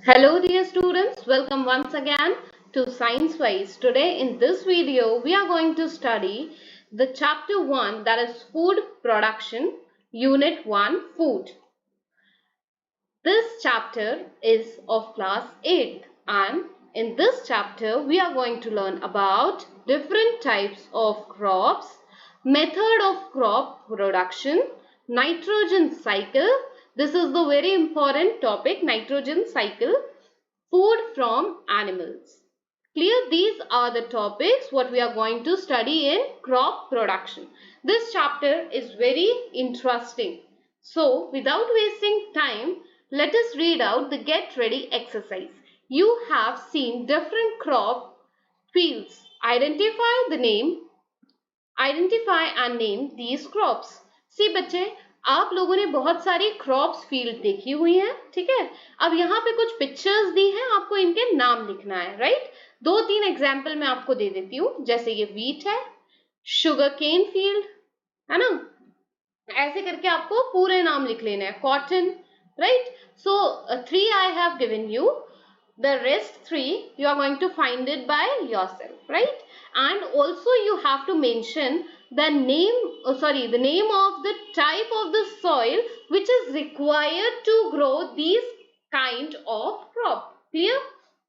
Hello dear students, welcome once again to Science Wise. Today in this video we are going to study the chapter 1, that is food production, unit 1, food. This chapter is of class 8 and in this chapter we are going to learn about different types of crops, method of crop production, nitrogen cycle. This is the very important topic, nitrogen cycle, food from animals. Clear? These are the topics what we are going to study in crop production. This chapter is very interesting. So without wasting time, let us read out the get ready exercise. You have seen different crop fields. Identify and name these crops. See बच्चे, आप लोगों ने बहुत सारी crops field देखी हुई हैं, ठीक है। अब यहाँ पे कुछ पिक्चर्स दी हैं, आपको इनके नाम लिखना है, राइट। 2-3 एग्जाम्पल मैं आपको दे देती हूँ, जैसे ये वीट है, शुगर केन फील्ड है ना, ऐसे करके आपको पूरे नाम लिख लेना है, cotton, right. So 3 I have given you, the rest 3 you are going to find it by yourself, right? And also you have to mention the name the name of the type of the soil which is required to grow these kind of crop. Clear?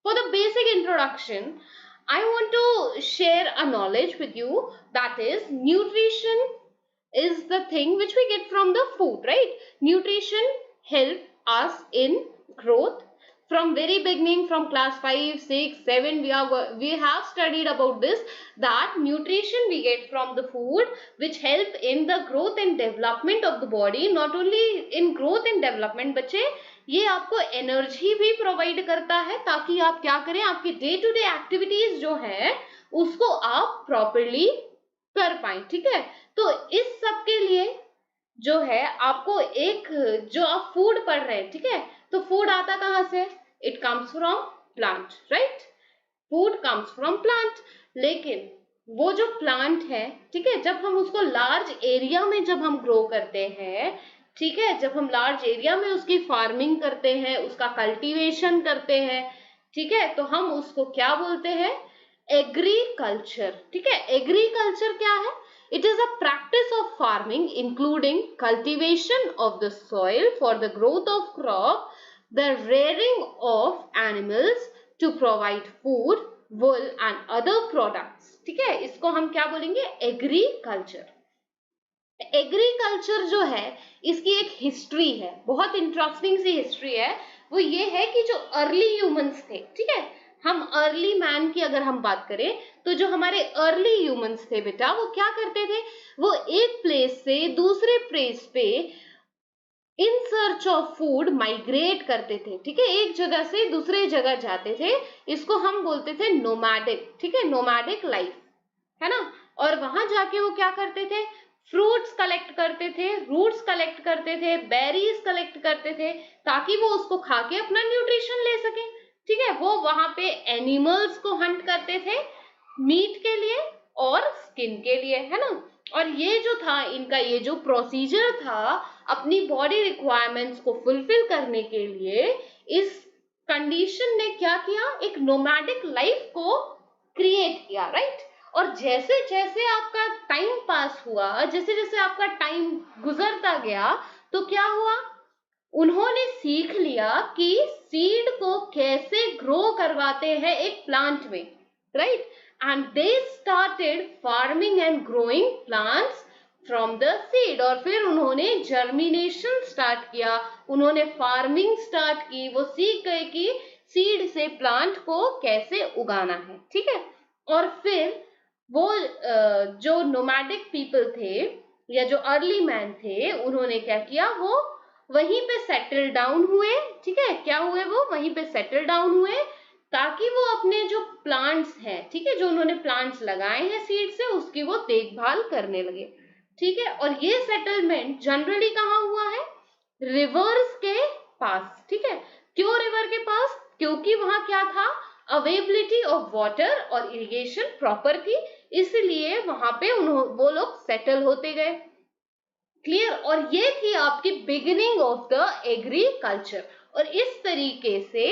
For the basic introduction, I want to share a knowledge with you, that is nutrition is the thing which we get from the food, right? Nutrition help us in growth. From very beginning, from class 5, 6, 7, we have studied about this, that nutrition we get from the food which help in the growth and development of the body. Not only in growth and development बच्चे, ये आपको energy भी provide करता है, ताकि आप क्या करें, आपकी डे टू डे एक्टिविटीज जो है उसको आप प्रॉपरली कर पाए, ठीक है। तो इस सब के लिए जो है आपको एक, जो आप फूड पढ़ रहे हैं, ठीक है, तो फूड आता कहां से? It comes from plant, right. Food comes from plant. लेकिन वो जो प्लांट है, ठीक है, जब हम उसको लार्ज एरिया में जब हम ग्रो करते हैं, ठीक है, जब हम लार्ज एरिया में उसकी फार्मिंग करते हैं, उसका कल्टीवेशन करते हैं, ठीक है, तो हम उसको क्या बोलते हैं? एग्रीकल्चर, ठीक है। एग्रीकल्चर क्या है? It is a practice of farming including cultivation of the soil for the growth of crop, the rearing of animals to provide food, wool and other products, ठीक है। इसको हम क्या बोलेंगे? एग्रीकल्चर। एग्रीकल्चर जो है, इसकी एक हिस्ट्री है, बहुत इंटरेस्टिंग सी हिस्ट्री है। वो ये है कि जो अर्ली ह्यूमंस थे, ठीक है, हम अर्ली मैन की अगर हम बात करें, तो जो हमारे अर्ली ह्यूमंस थे बेटा, वो क्या करते थे? वो एक प्लेस से दूसरे प्लेस पे in search of food migrate करते थे, ठीक है, एक जगह से दूसरे जगह जाते थे। इसको हम बोलते थे नोमैडिक, ठीक है, नोमैडिक लाइफ, है ना। और वहां जाके वो क्या करते थे? फ्रूट्स कलेक्ट करते थे, रूट्स कलेक्ट करते थे, बेरीज कलेक्ट करते थे, ताकि वो उसको खा के अपना न्यूट्रिशन ले सके, ठीक है। वो वहां पे एनिमल्स को हंट करते थे मीट के लिए और स्किन के लिए, है ना। और ये जो था इनका, ये जो प्रोसीजर था अपनी बॉडी रिक्वायरमेंट्स को फुलफिल करने के लिए, इस कंडीशन ने क्या किया? एक नोमैडिक लाइफ को क्रिएट किया, राइट। और जैसे जैसे आपका टाइम पास हुआ, जैसे जैसे आपका टाइम गुजरता गया, तो क्या हुआ? उन्होंने सीख लिया कि सीड को कैसे ग्रो करवाते हैं एक प्लांट में, right. And they started farming and growing plants from the seed. और फिर उन्होंने जर्मिनेशन स्टार्ट किया, उन्होंने फार्मिंग स्टार्ट की, वो सीख गए कि सीड से प्लांट को कैसे उगाना है, ठीक है। और फिर वो जो नोमैडिक पीपल थे या जो अर्ली मैन थे, उन्होंने क्या किया? वो वहीं पे सेटल डाउन हुए, ठीक है। क्या हुए? वो वहीं पे सेटल डाउन हुए, ताकि वो अपने जो प्लांट्स हैं, ठीक है, जो उन्होंने प्लांट्स लगाए हैं सीड से, उसकी वो देखभाल करने लगे, ठीक है। और ये सेटलमेंट जनरली कहाँ हुआ है? रिवर्स के पास, ठीक है। क्यों रिवर के पास? क्योंकि वहां क्या था? अवेलेबिलिटी ऑफ वाटर और इरिगेशन प्रॉपर थी, इसलिए वहां पे वो लोग सेटल होते गए। क्लियर? और ये थी आपकी बिगिनिंग ऑफ द एग्रीकल्चर। और इस तरीके से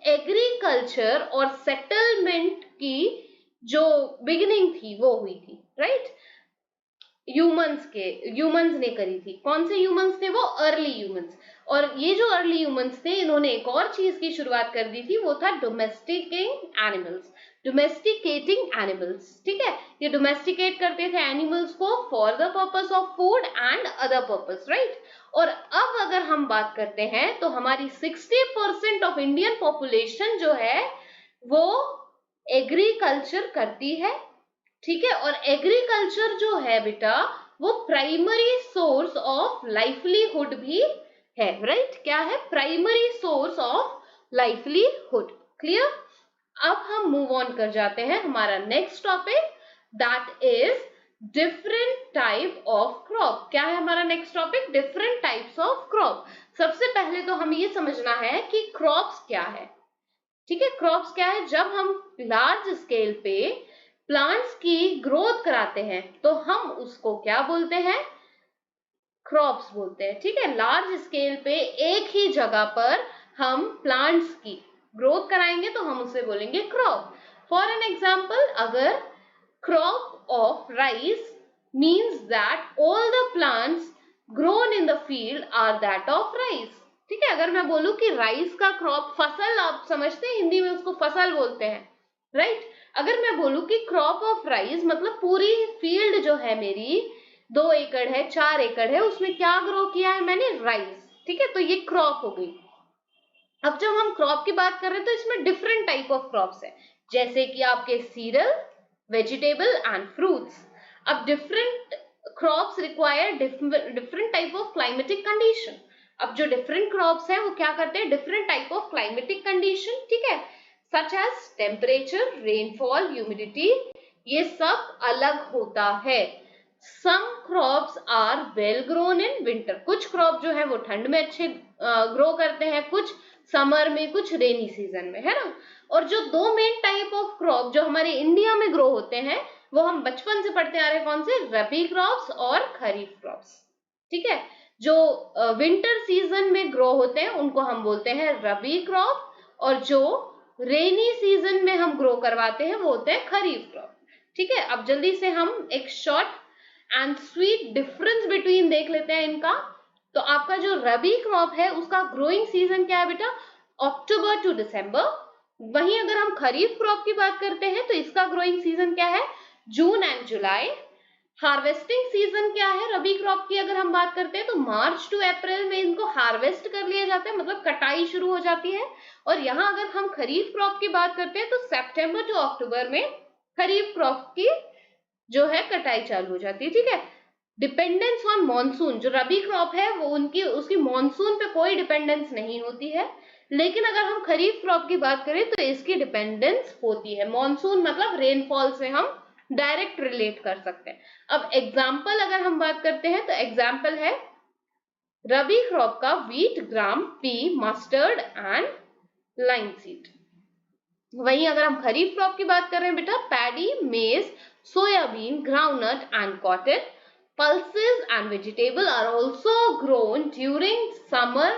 एग्रीकल्चर और सेटलमेंट की जो बिगिनिंग थी वो हुई थी, राइट। ह्यूमंस ने करी थी। कौन से ह्यूमंस थे वो? Early humans. और ये जो अर्ली ह्यूमंस थे, इन्होंने एक और चीज की शुरुआत कर दी थी, वो था डोमेस्टिकेटिंग एनिमल्स। ठीक है, ये डोमेस्टिकेट करते थे एनिमल्स को for the purpose of food and other purpose, right. और अब अगर हम बात करते हैं तो हमारी 60% ऑफ इंडियन पॉपुलेशन जो है वो एग्रीकल्चर करती है। ठीक है, और एग्रीकल्चर जो है बेटा वो प्राइमरी सोर्स ऑफ लाइवलीहुड भी है, राइट। क्या है? Primary source of livelihood. Clear? अब हम मूव ऑन कर जाते हैं हमारा next topic, that is different type of crop. क्या है हमारा next topic? Different types of crop. सबसे पहले तो हमें ये समझना है कि क्रॉप्स क्या है। ठीक है, क्रॉप्स क्या है? जब हम लार्ज स्केल पे प्लांट्स की ग्रोथ कराते हैं तो हम उसको क्या बोलते हैं? क्रॉप्स बोलते हैं। ठीक है, लार्ज स्केल पे एक ही जगह पर हम प्लांट्स की ग्रोथ कराएंगे तो हम उसे बोलेंगे क्रॉप। फॉर एन एग्जाम्पल, अगर crop of rice means that all the plants grown in the field are that of rice. ठीक है, अगर मैं बोलूं कि राइस का क्रॉप, फसल आप समझते हैं, हिंदी में उसको फसल बोलते हैं, राइट। अगर मैं बोलूं कि क्रॉप ऑफ राइस मतलब पूरी फील्ड जो है मेरी 2 एकड़ है, 4 एकड़ है, उसमें क्या ग्रो किया है मैंने? राइस। ठीक है, तो ये क्रॉप हो गई। अब जब हम क्रॉप की बात कर रहे हैं तो इसमें डिफरेंट टाइप ऑफ क्रॉप्स है, जैसे कि आपके सीरियल, वेजिटेबल एंड फ्रूट्स। अब different crops require different type of climatic condition. अब जो डिफरेंट क्रॉप्स हैं वो क्या करते हैं? Different type of climatic condition, ठीक है, such as temperature, rainfall, humidity, ये सब अलग होता है। Some crops are well grown in winter. कुछ क्रॉप जो है वो ठंड में अच्छे ग्रो करते हैं, कुछ समर में, कुछ रेनी सीजन में, है ना। और जो 2 मेन टाइप ऑफ क्रॉप जो हमारे इंडिया में ग्रो होते हैं वो हम बचपन से पढ़ते आ रहे हैं, कौन से? रबी क्रॉप्स और खरीफ क्रॉप्स। ठीक है, जो विंटर सीजन में ग्रो होते हैं उनको हम बोलते हैं रबी क्रॉप, और जो रेनी सीजन में हम ग्रो करवाते हैं वो होते हैं खरीफ क्रॉप। ठीक है, अब जल्दी से हम एक short and sweet difference between देख लेते हैं इनका। तो आपका जो रबी क्रॉप है उसका ग्रोइंग सीजन क्या है बेटा? अक्टूबर टू दिसंबर। वहीं अगर हम खरीफ क्रॉप की बात करते हैं तो इसका ग्रोइंग सीजन क्या है? जून एंड जुलाई। हार्वेस्टिंग सीजन क्या है रबी क्रॉप की अगर हम बात करते हैं तो मार्च टू अप्रैल में इनको हार्वेस्ट कर लिया जाता है, मतलब कटाई शुरू हो जाती है। और यहाँ अगर हम खरीफ क्रॉप की बात करते हैं तो सितंबर टू अक्टूबर में खरीफ क्रॉप की जो है कटाई चालू हो जाती है। ठीक है, डिपेंडेंस ऑन मॉनसून, जो रबी क्रॉप है वो उसकी मॉनसून पे कोई डिपेंडेंस नहीं होती है, लेकिन अगर हम खरीफ क्रॉप की बात करें तो इसकी डिपेंडेंस होती है। मॉनसून मतलब रेनफॉल से हम डायरेक्ट रिलेट कर सकते हैं। अब एग्जाम्पल अगर हम बात करते हैं तो एग्जाम्पल है रबी क्रॉप का wheat, gram, P, mustard and line seed. वहीं अगर हम खरीफ क्रॉप की बात कर रहे हैं बेटा, पैडी, मेज, soybean, groundnut and cotton, pulses and vegetable are also grown during summer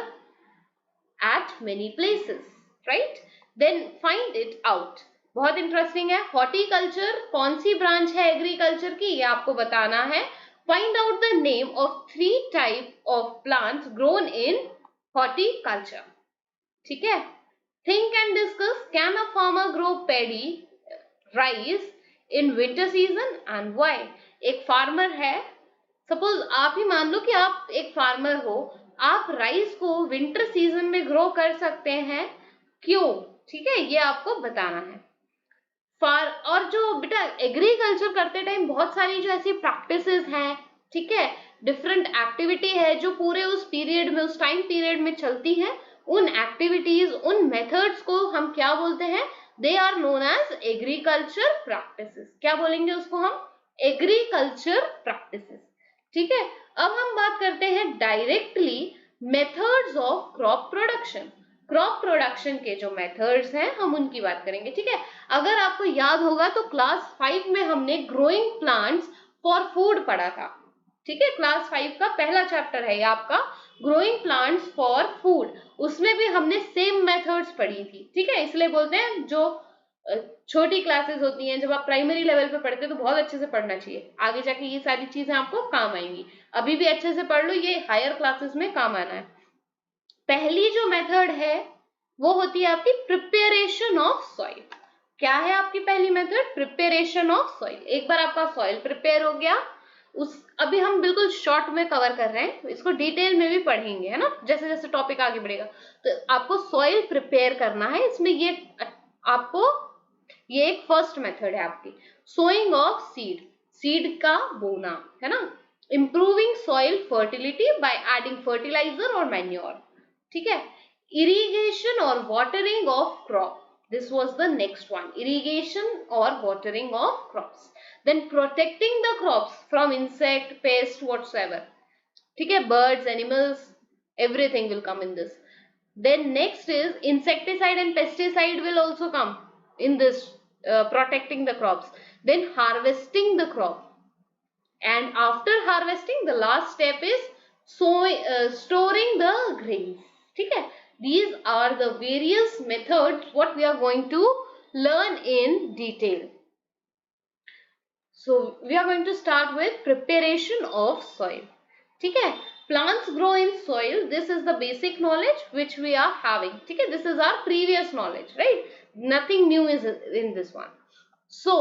at many places, right? Then find it out. बहुत इंटरेस्टिंग है। हॉर्टिकल्चर कौन सी ब्रांच है एग्रीकल्चर की, ये आपको बताना है। Find out the name of 3 type of plants grown in horticulture. ठीक है, think and discuss, can a farmer grow paddy, rice in winter season and why? एक फार्मर है, सपोज आप ही मान लो कि आप एक फार्मर हो, आप राइस को विंटर सीजन में ग्रो कर सकते हैं, क्यों? ठीक है, ये आपको बताना है। और जो बेटा एग्रीकल्चर करते टाइम बहुत सारी जो ऐसी प्रैक्टिसेस हैं, ठीक है, डिफरेंट एक्टिविटी है जो पूरे उस पीरियड में, उस टाइम पीरियड में चलती हैं, उन एक्टिविटीज, उन मेथड्स को हम क्या बोलते हैं? They are known as agriculture practices. क्या बोलेंगे उसको हम? Agriculture practices. ठीक है, अब हम बात करते हैं directly methods of crop production. Crop production के जो मेथड्स हैं हम उनकी बात करेंगे। ठीक है, अगर आपको याद होगा तो क्लास 5 में हमने ग्रोइंग प्लांट्स फॉर फूड पढ़ा था। ठीक है, क्लास 5 का पहला चैप्टर है ये आपका, ग्रोइंग प्लांट्स फॉर फूड, उसमें भी हमने सेम मेथड्स पढ़ी थी, ठीक है। इसलिए बोलते हैं जो छोटी क्लासेस होती हैं, जब आप प्राइमरी लेवल पे पढ़ते हो तो बहुत अच्छे से पढ़ना चाहिए, आगे जाके ये सारी चीजें आपको काम आएंगी। अभी भी अच्छे से पढ़ लो, ये हायर क्लासेस में काम आना है। पहली जो मेथड है वो होती है आपकी प्रिपरेशन ऑफ सॉइल। क्या है आपकी पहली मेथड? Preparation of soil. एक बार आपका सॉइल प्रिपेयर हो गया, उस अभी हम बिल्कुल शॉर्ट में कवर कर रहे हैं, इसको डिटेल में भी पढ़ेंगे, है ना, जैसे जैसे टॉपिक आगे बढ़ेगा। तो आपको सॉइल प्रिपेयर करना है, इसमें ये आपको ये एक फर्स्ट मेथड है आपकी। सोइंग ऑफ सीड, सीड का बोना, है ना। Improving soil fertility by adding fertiliser और मैन्योर, ठीक है। इरिगेशन और watering of crop, this was the next one, irrigation or watering of crops. Then protecting the crops from insect, pest, whatsoever, ठीक है, birds, animals, everything will come in this. Then next is insecticide and pesticide will also come in this protecting the crops. Then harvesting the crop, and after harvesting the last step is storing the grains, ठीक है। These are the various methods what we are going to learn in detail. So we are going to start with preparation of soil, ठीक है। Plants grow in soil, this is the basic knowledge which we are having, ठीक है। This is our previous knowledge, right? Nothing new is in this one. So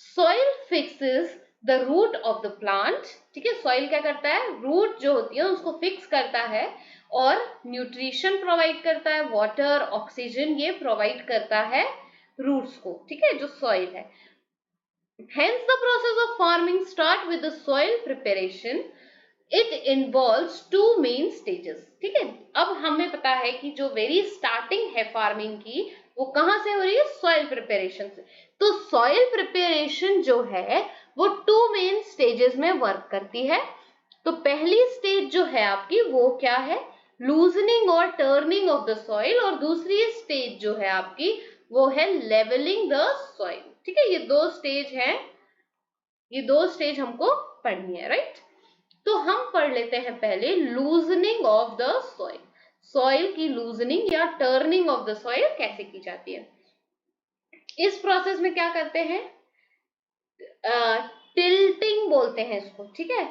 soil fixes the root of the plant, ठीक है। Soil क्या करता है? Root जो होती है उसको फिक्स करता है और न्यूट्रिशन प्रोवाइड करता है, वाटर, ऑक्सीजन, ये प्रोवाइड करता है रूट्स को, ठीक है, जो सॉइल है। Hence the process of farming start with the soil preparation. It involves two main stages, ठीक है। अब हमें पता है कि जो वेरी स्टार्टिंग है फार्मिंग की वो कहां से हो रही है? सॉइल प्रिपरेशन से। तो सॉइल प्रिपरेशन जो है वो टू मेन स्टेजेस में वर्क करती है। तो पहली स्टेज जो है आपकी वो क्या है? लूजनिंग और टर्निंग ऑफ द सॉइल, और दूसरी स्टेज जो है आपकी वो है लेवलिंग द सॉइल, ठीक है। ये दो स्टेज है, ये दो स्टेज हमको पढ़नी है, राइट। तो हम पढ़ लेते हैं पहले loosening of the soil. Soil की लूजनिंग या टर्निंग ऑफ द सॉइल कैसे की जाती है? इस प्रोसेस में क्या करते हैं? टिल्टिंग बोलते हैं इसको, ठीक है।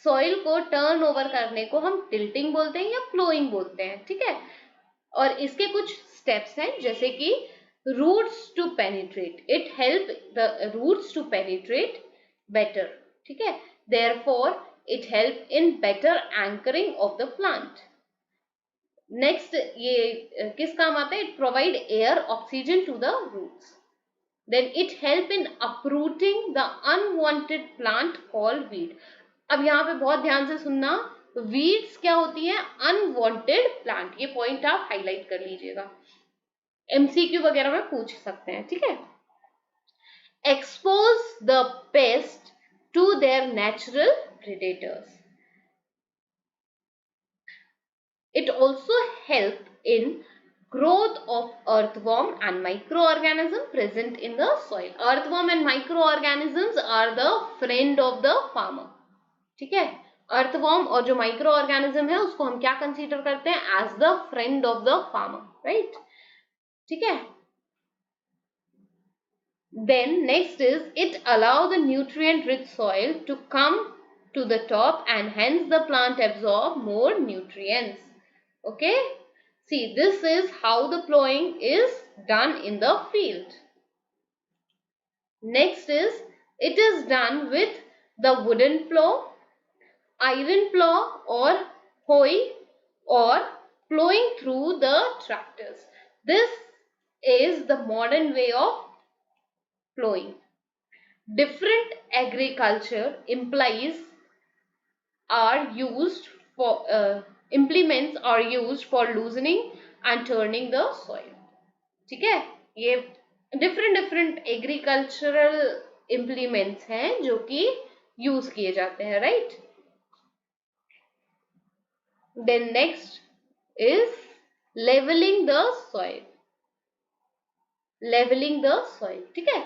सॉइल को टर्न ओवर करने को हम टिल्टिंग बोलते हैं या प्लोइंग बोलते हैं, ठीक है। और इसके कुछ स्टेप्स हैं, जैसे कि roots to penetrate, it help the roots to penetrate better, ठीक है। Therefore it help in better anchoring of the plant. Next ये किस काम आता है? It provide air, oxygen to the roots. Then it help in uprooting the unwanted plant called weed. अब यहाँ पे बहुत ध्यान से सुनना, weeds क्या होती है? Unwanted plant, ये पॉइंट आप हाईलाइट कर लीजिएगा, MCQ वगैरह में पूछ सकते हैं, ठीक है। Expose the pest to their natural predators. It also help in growth of earthworm and microorganism present in the soil. Earthworm and microorganisms are the friend of the farmer, ठीक है। earthworm और जो microorganism है उसको हम क्या consider करते हैं? as the friend of the farmer, right, ठीक है। Then next is it allow the nutrient rich soil to come to the top and hence the plant absorb more nutrients, okay. See, this is how the plowing is done in the field. Next is it is done with the wooden plow, iron plow or hoe, or plowing through the tractors. This is the modern way of plowing. Different agriculture implies are used for implements are used for loosening and turning the soil, ठीक है। ये different agricultural implements हैं जो कि use किए जाते हैं, right. Then next is levelling the soil, levelling the soil, ठीक है।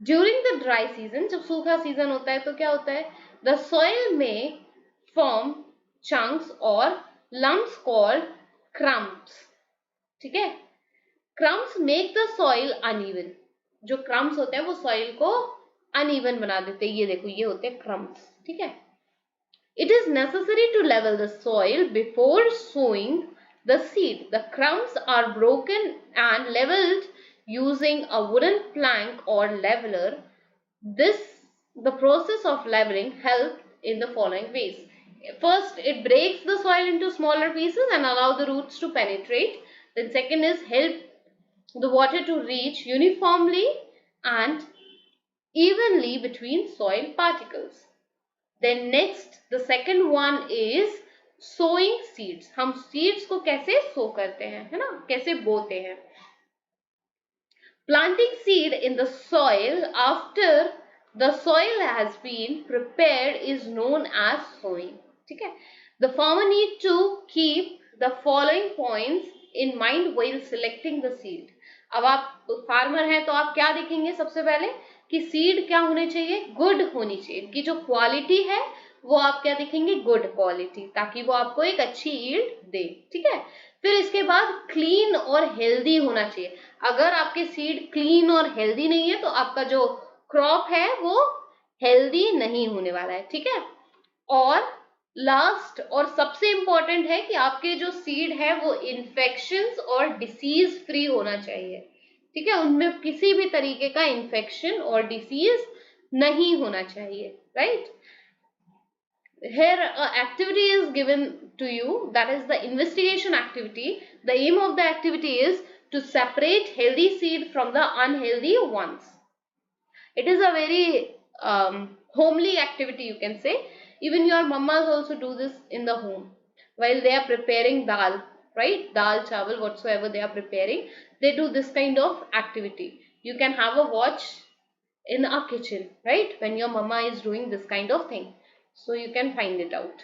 ड्यूरिंग द ड्राई सीजन, जब सूखा सीजन होता है तो क्या होता है? द सॉइल में form chunks or lumps called crumbs. ठीक है, crumbs make the soil uneven. जो crumbs होते हैं वो soil को uneven बना देते हैं. ये देखो, ये होते हैं crumbs. ठीक है. It is necessary to level the soil before sowing the seed. The crumbs are broken and leveled using a wooden plank or leveler. The process of leveling helps in the following ways. First, it breaks the soil into smaller pieces and allow the roots to penetrate. Then second is help the water to reach uniformly and evenly between soil particles. Then next, the second one is sowing seeds. हम seeds को कैसे sow करते हैं, है ना, कैसे बोते हैं. Planting seed in the soil after the soil has been prepared is known as sowing. ठीक है. The farmer need to keep the following points in mind while selecting the seed. अब आप फार्मर हैं तो आप क्या देखेंगे सबसे पहले कि सीड क्या होने चाहिए, गुड होनी चाहिए. इनकी जो क्वालिटी है वो आप क्या देखेंगे, गुड क्वालिटी, ताकि वो आपको एक अच्छी यील्ड दे. ठीक है. फिर इसके बाद क्लीन और हेल्दी होना चाहिए. अगर आपके सीड क्लीन और हेल्दी नहीं है तो आपका जो क्रॉप है वो हेल्दी नहीं होने वाला है. ठीक है. और लास्ट और सबसे इंपॉर्टेंट है कि आपके जो सीड है वो इन्फेक्शंस और डिसीज फ्री होना चाहिए. ठीक है. उनमें किसी भी तरीके का इन्फेक्शन और डिसीज नहीं होना चाहिए. Right. Here activity is given to you, that is the investigation activity. The aim of the activity is to separate healthy seed from the unhealthy ones. It is a very homely activity, you can say. Even your mamas also do this in the home while they are preparing dal, right? Dal, chawal, whatsoever they are preparing, they do this kind of activity. You can have a watch in a kitchen, right, when your mama is doing this kind of thing. So you can find it out.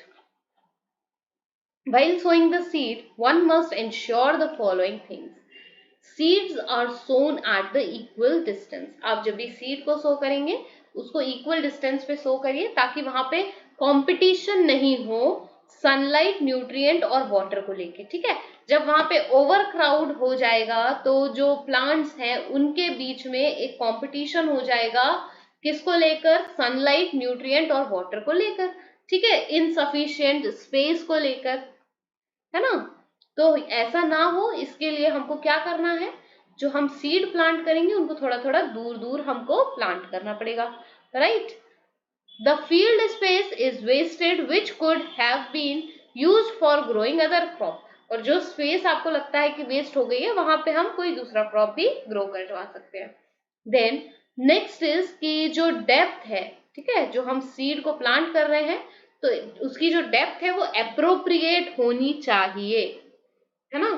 While sowing the seed, one must ensure the following things. Seeds are sown at the equal distance. आप जब भी seed को सो करेंगे उसको equal distance पे सो करिए ताकि वहां पे कंपटीशन नहीं हो सनलाइट, न्यूट्रिएंट और वाटर को लेके. ठीक है. जब वहां पे ओवर क्राउड हो जाएगा तो जो प्लांट्स हैं उनके बीच में एक कंपटीशन हो जाएगा. किसको लेकर? सनलाइट, न्यूट्रिएंट और वाटर को लेकर. ठीक है. इनसफिशिएंट स्पेस को लेकर, है ना. तो ऐसा ना हो, इसके लिए हमको क्या करना है, जो हम सीड प्लांट करेंगे उनको थोड़ा थोड़ा दूर दूर हमको प्लांट करना पड़ेगा. Right. The field space is wasted which could have been used for growing other crop. और जो स्पेस आपको लगता है कि वेस्ट हो गई है वहां पे हम कोई दूसरा क्रॉप भी ग्रो करवा सकते हैं. देन नेक्स्ट इज कि जो डेप्थ है, ठीक है, जो हम सीड को प्लांट कर रहे हैं तो उसकी जो डेप्थ है वो एप्रोप्रिएट होनी चाहिए, है ना,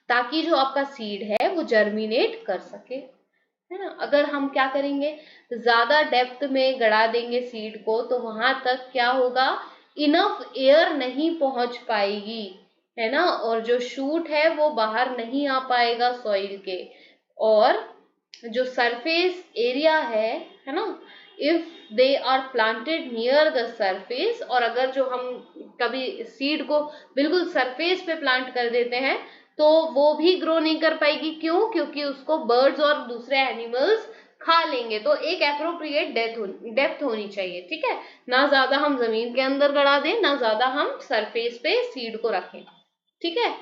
ताकि जो आपका सीड है वो जर्मिनेट कर सके, है ना. अगर हम क्या करेंगे, ज्यादा डेप्थ में गड़ा देंगे सीड को तो वहां तक क्या होगा, इनफ एयर नहीं पहुंच पाएगी, है ना, और जो शूट है वो बाहर नहीं आ पाएगा सॉइल के. और जो सरफेस एरिया है ना, if they are planted near the surface, और अगर जो हम कभी सीड को बिल्कुल सरफेस पे प्लांट कर देते हैं तो वो भी ग्रो नहीं कर पाएगी. क्यों? क्योंकि उसको बर्ड्स और दूसरे एनिमल्स खा लेंगे. तो एक एप्रोप्रिएट डेप्थ होनी चाहिए. ठीक है. ना ज्यादा हम जमीन के अंदर गड़ा दें, ना ज्यादा हम सरफेस पे सीड को रखें. ठीक है.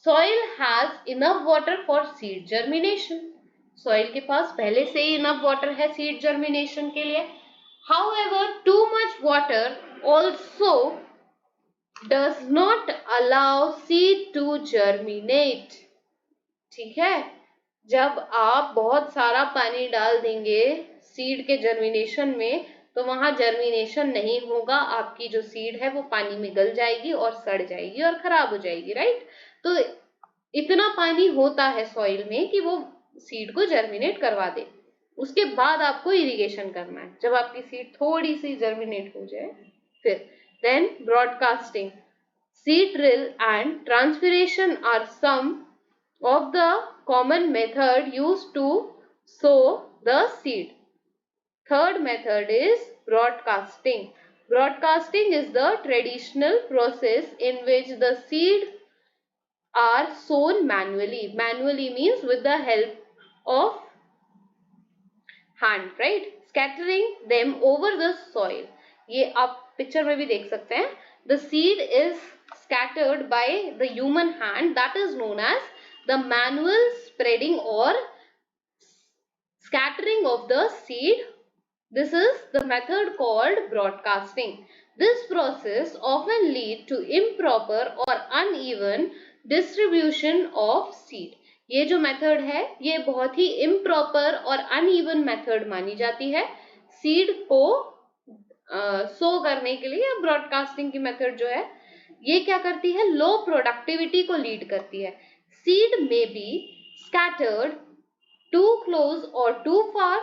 Soil has enough water for seed germination. Soil के पास पहले से ही इनफ वाटर है सीड जर्मिनेशन के लिए. However too much water also does not allow seed to germinate. ठीक है. जब आप बहुत सारा पानी डाल देंगे सीड के जर्मिनेशन में तो वहां जर्मिनेशन नहीं होगा. आपकी जो सीड है वो पानी में गल जाएगी और सड़ जाएगी और खराब हो जाएगी. राइट. तो इतना पानी होता है सॉइल में कि वो सीड को जर्मिनेट करवा दे. उसके बाद आपको इरिगेशन करना है जब आपकी सीड थोड़ी सी जर्मिनेट हो जाए. फिर then broadcasting, seed drill and transpiration are some of the common method used to sow the seed. Third method is broadcasting. Broadcasting is the traditional process in which the seed are sown manually. Manually means with the help of hand, right? Scattering them over the soil. ये आप picture में भी देख सकते हैं. The seed is scattered by the human hand. That is known as the manual spreading or scattering of the seed. This is the method called broadcasting. This process often leads to improper or uneven distribution of seed. ये जो method है ये बहुत ही improper और uneven method मानी जाती है seed को सो करने के लिए. ब्रॉडकास्टिंग की मेथड जो है ये क्या करती है, लो प्रोडक्टिविटी को लीड करती है. सीड में बी स्कैटर्ड टू क्लोज और टू फार.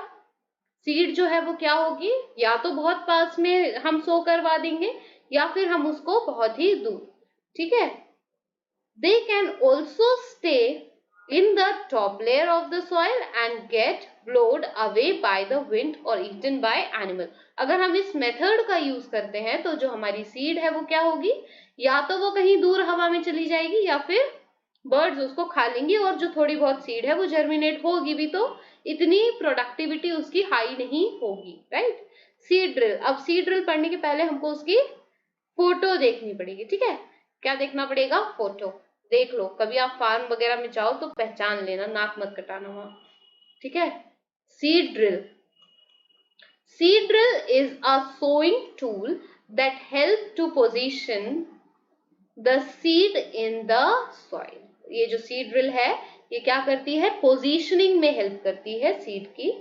सीड जो है वो क्या होगी, या तो बहुत पास में हम सो करवा देंगे या फिर हम उसको बहुत ही दूर. ठीक है. They can also stay in the top layer of the soil and get blown away by the wind or eaten by animal. अगर हम इस मेथड का यूज करते हैं तो जो हमारी सीड है वो क्या होगी, या तो वो कहीं दूर हवा में चली जाएगी या फिर बर्ड्स उसको खा लेंगी, और जो थोड़ी बहुत सीड है वो जर्मिनेट होगी भी तो इतनी प्रोडक्टिविटी उसकी हाई नहीं होगी. राइट. Seed drill. अब सीड ड्रिल पढ़ने के पहले हमको उसकी फोटो देखनी पड़ेगी. ठीक है. क्या देखना पड़ेगा, फोटो देख लो. कभी आप फार्म वगैरह में जाओ तो पहचान लेना, नाक मत कटाना वहां. ठीक है. Seed drill. Seed drill is a sowing tool that help to position the seed in the soil. ये जो सीड ड्रिल है ये क्या करती है, पोजीशनिंग में हेल्प करती है सीड की.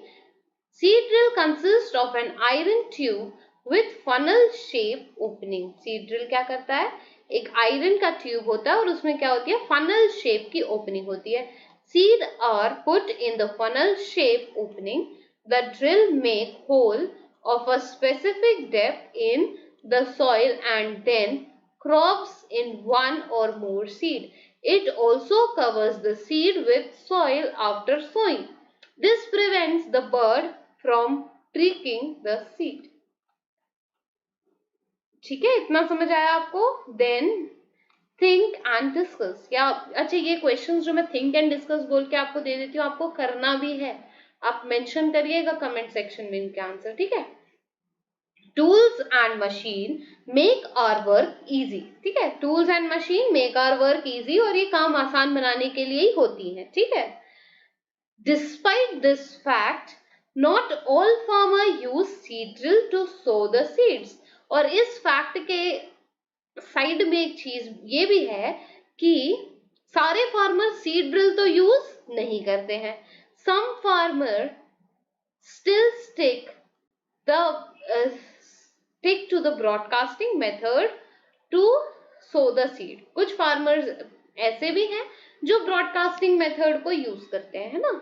Seed drill consist of an iron tube with funnel shape opening. Seed drill क्या करता है, एक आयरन का ट्यूब होता है और उसमें क्या होती है, फनल शेप की ओपनिंग होती है. Seed are put in the funnel shape opening. The drill make hole of a specific depth in the soil and then crops in one or more seed. It also covers the seed with soil after sowing. This prevents the bird from tricking the seed. ठीक है, इतना समझ आया आपको. Then think and discuss. या अच्छा, ये questions जो मैं थिंक एंड डिस्कस बोल के आपको दे देती हूँ, आपको करना भी है. आप मेंशन करिएगा कमेंट सेक्शन में इनके आंसर. ठीक है. Tools and machine make our work easy. ठीक है. Tools and machine make our work easy, और ये काम आसान बनाने के लिए ही होती है. ठीक है. Despite this fact not all farmer use seed drill to sow the seeds. और इस फैक्ट के साइड में एक चीज ये भी है कि सारे फार्मर सीड ड्रिल तो यूज नहीं करते हैं. Some farmer still stick to the broadcasting method to sow the seed. कुछ फार्मर्स ऐसे भी हैं जो ब्रॉडकास्टिंग मेथड को यूज करते हैं, है ना.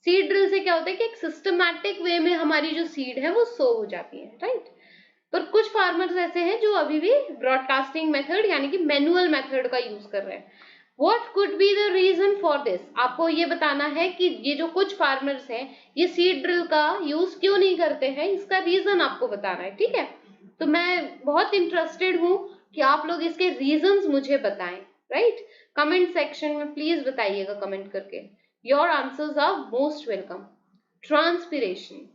सीड ड्रिल से क्या होता है कि एक सिस्टमैटिक वे में हमारी जो सीड है वो सो हो जाती है. राइट. पर कुछ फार्मर्स ऐसे हैं जो अभी भी ब्रॉडकास्टिंग मेथड यानी कि मैनुअल मेथड का यूज कर रहे हैं. What could be the reason for this? आपको ये बताना है कि ये जो कुछ फार्मर्स हैं ये सीड ड्रिल का यूज क्यों नहीं करते हैं, इसका रीजन आपको बताना है. ठीक है. तो मैं बहुत इंटरेस्टेड हूं कि आप लोग इसके रीजंस मुझे बताएं. राइट. कमेंट सेक्शन में प्लीज बताइएगा कमेंट करके. Your answers are most welcome. Transpiration.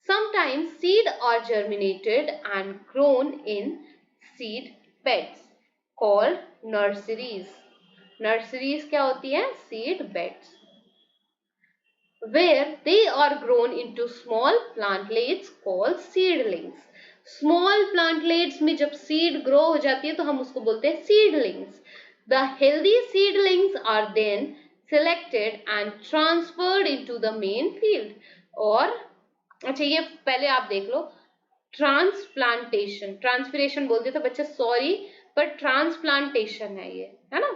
Sometimes seed are germinated and grown in seed beds called nurseries. Nurseries क्या होती है, seed beds, where they are grown into small plantlets called seedlings. Small plantlets में जब seed grow हो जाती है तो हम उसको बोलते हैं seedlings. The healthy seedlings are then selected and transferred into the main field. और अच्छा, ये पहले आप देख लो. ट्रांसप्लांटेशन, ट्रांसपिरेशन बोलते थे बच्चे, सॉरी, पर ट्रांसप्लांटेशन है ये, है ना.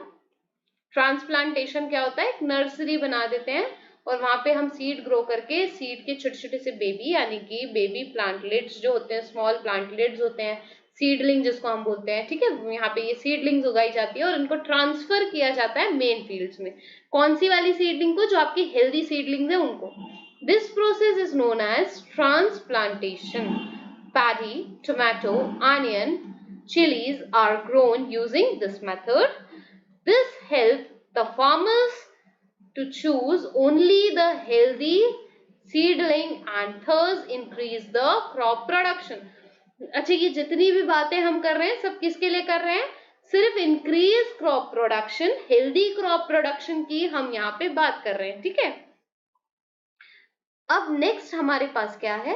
ट्रांसप्लांटेशन क्या होता है, एक नर्सरी बना देते हैं और वहां पे हम सीड ग्रो करके सीड के छोटे छोटे से बेबी यानी कि बेबी प्लांटलेट्स जो होते हैं, स्मॉल प्लांटलेट्स होते हैं, सीडलिंग जिसको हम बोलते हैं. ठीक है. यहाँ पे ये सीडलिंग्स उगाई जाती है और इनको ट्रांसफर किया जाता है मेन फील्ड्स में. कौन सी वाली सीडलिंग को, जो आपकी हेल्दी सीडलिंग्स है उनको. This process is known as transplantation. paddy, tomato, onion, chilies are grown using this method. This helps the farmers to choose only the healthy seedling and thus increase the crop production. अच्छा, ये जितनी भी बातें हम कर रहे हैं सब किसके लिए कर रहे हैं? सिर्फ increase crop production, healthy crop production की हम यहाँ पे बात कर रहे हैं, ठीक है। अब नेक्स्ट हमारे पास क्या है?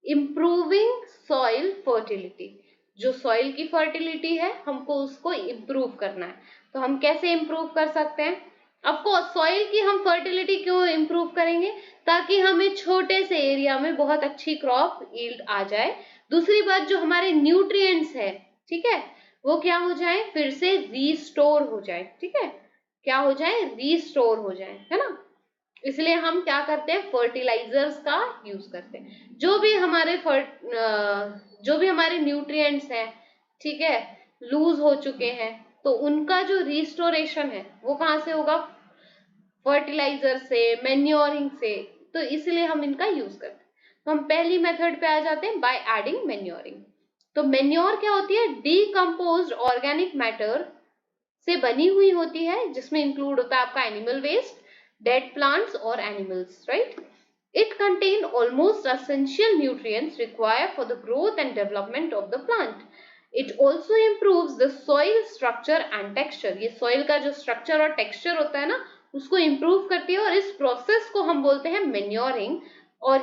Improving soil fertility. जो सॉइल की फर्टिलिटी है हमको उसको इम्प्रूव करना है, तो हम कैसे इम्प्रूव कर सकते हैं? ऑफकोर्स सॉइल की हम फर्टिलिटी क्यों इम्प्रूव करेंगे? ताकि हमें छोटे से एरिया में बहुत अच्छी क्रॉप यील्ड आ जाए। दूसरी बात, जो हमारे न्यूट्रिएंट्स है, ठीक है, वो क्या हो जाए? फिर से रीस्टोर हो जाए, ठीक है, क्या हो जाए? रीस्टोर हो जाए, है ना। इसलिए हम क्या करते हैं? फर्टिलाइजर्स का यूज करते हैं। जो भी हमारे न्यूट्रिएंट्स हैं, ठीक है, लूज हो चुके हैं, तो उनका जो रिस्टोरेशन है वो कहाँ से होगा? फर्टिलाइजर से, मैन्योरिंग से। तो इसलिए हम इनका यूज करते हैं। तो हम पहली मेथड पे आ जाते हैं, बाय एडिंग मैन्योरिंग। तो मैन्योर क्या होती है? डीकम्पोज्ड ऑर्गेनिक मैटर से बनी हुई होती है, जिसमें इंक्लूड होता है आपका animal waste, dead plants or animals, right? It contains almost essential nutrients required for the growth and development of the plant. It also improves the soil structure and texture. ये soil का जो structure और texture होता है ना, उसको improve करती है, और इस process को हम बोलते हैं manuring, और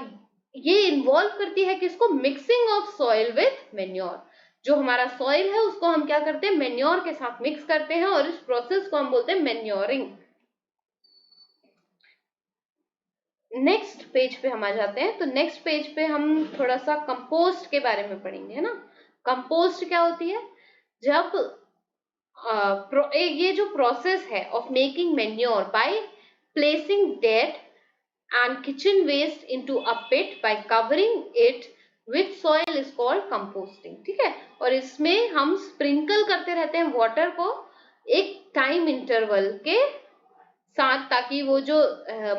ये involve करती है किसको? Mixing of soil with manure. जो हमारा soil है उसको हम क्या करते हैं? manure के साथ mix करते हैं, और इस process को हम बोलते हैं manuring। नेक्स्ट पेज पे हम आ जाते हैं। तो नेक्स्ट पेज पे हम थोड़ा सा कंपोस्ट के बारे में पढ़ेंगे, है ना। कंपोस्ट क्या होती है? जब ये जो प्रोसेस है of making manure by placing dead and kitchen waste into a pit by covering it with soil is called composting, ठीक है। और इसमें हम स्प्रिंकल करते रहते हैं वाटर को एक टाइम इंटरवल के साथ, ताकि वो जो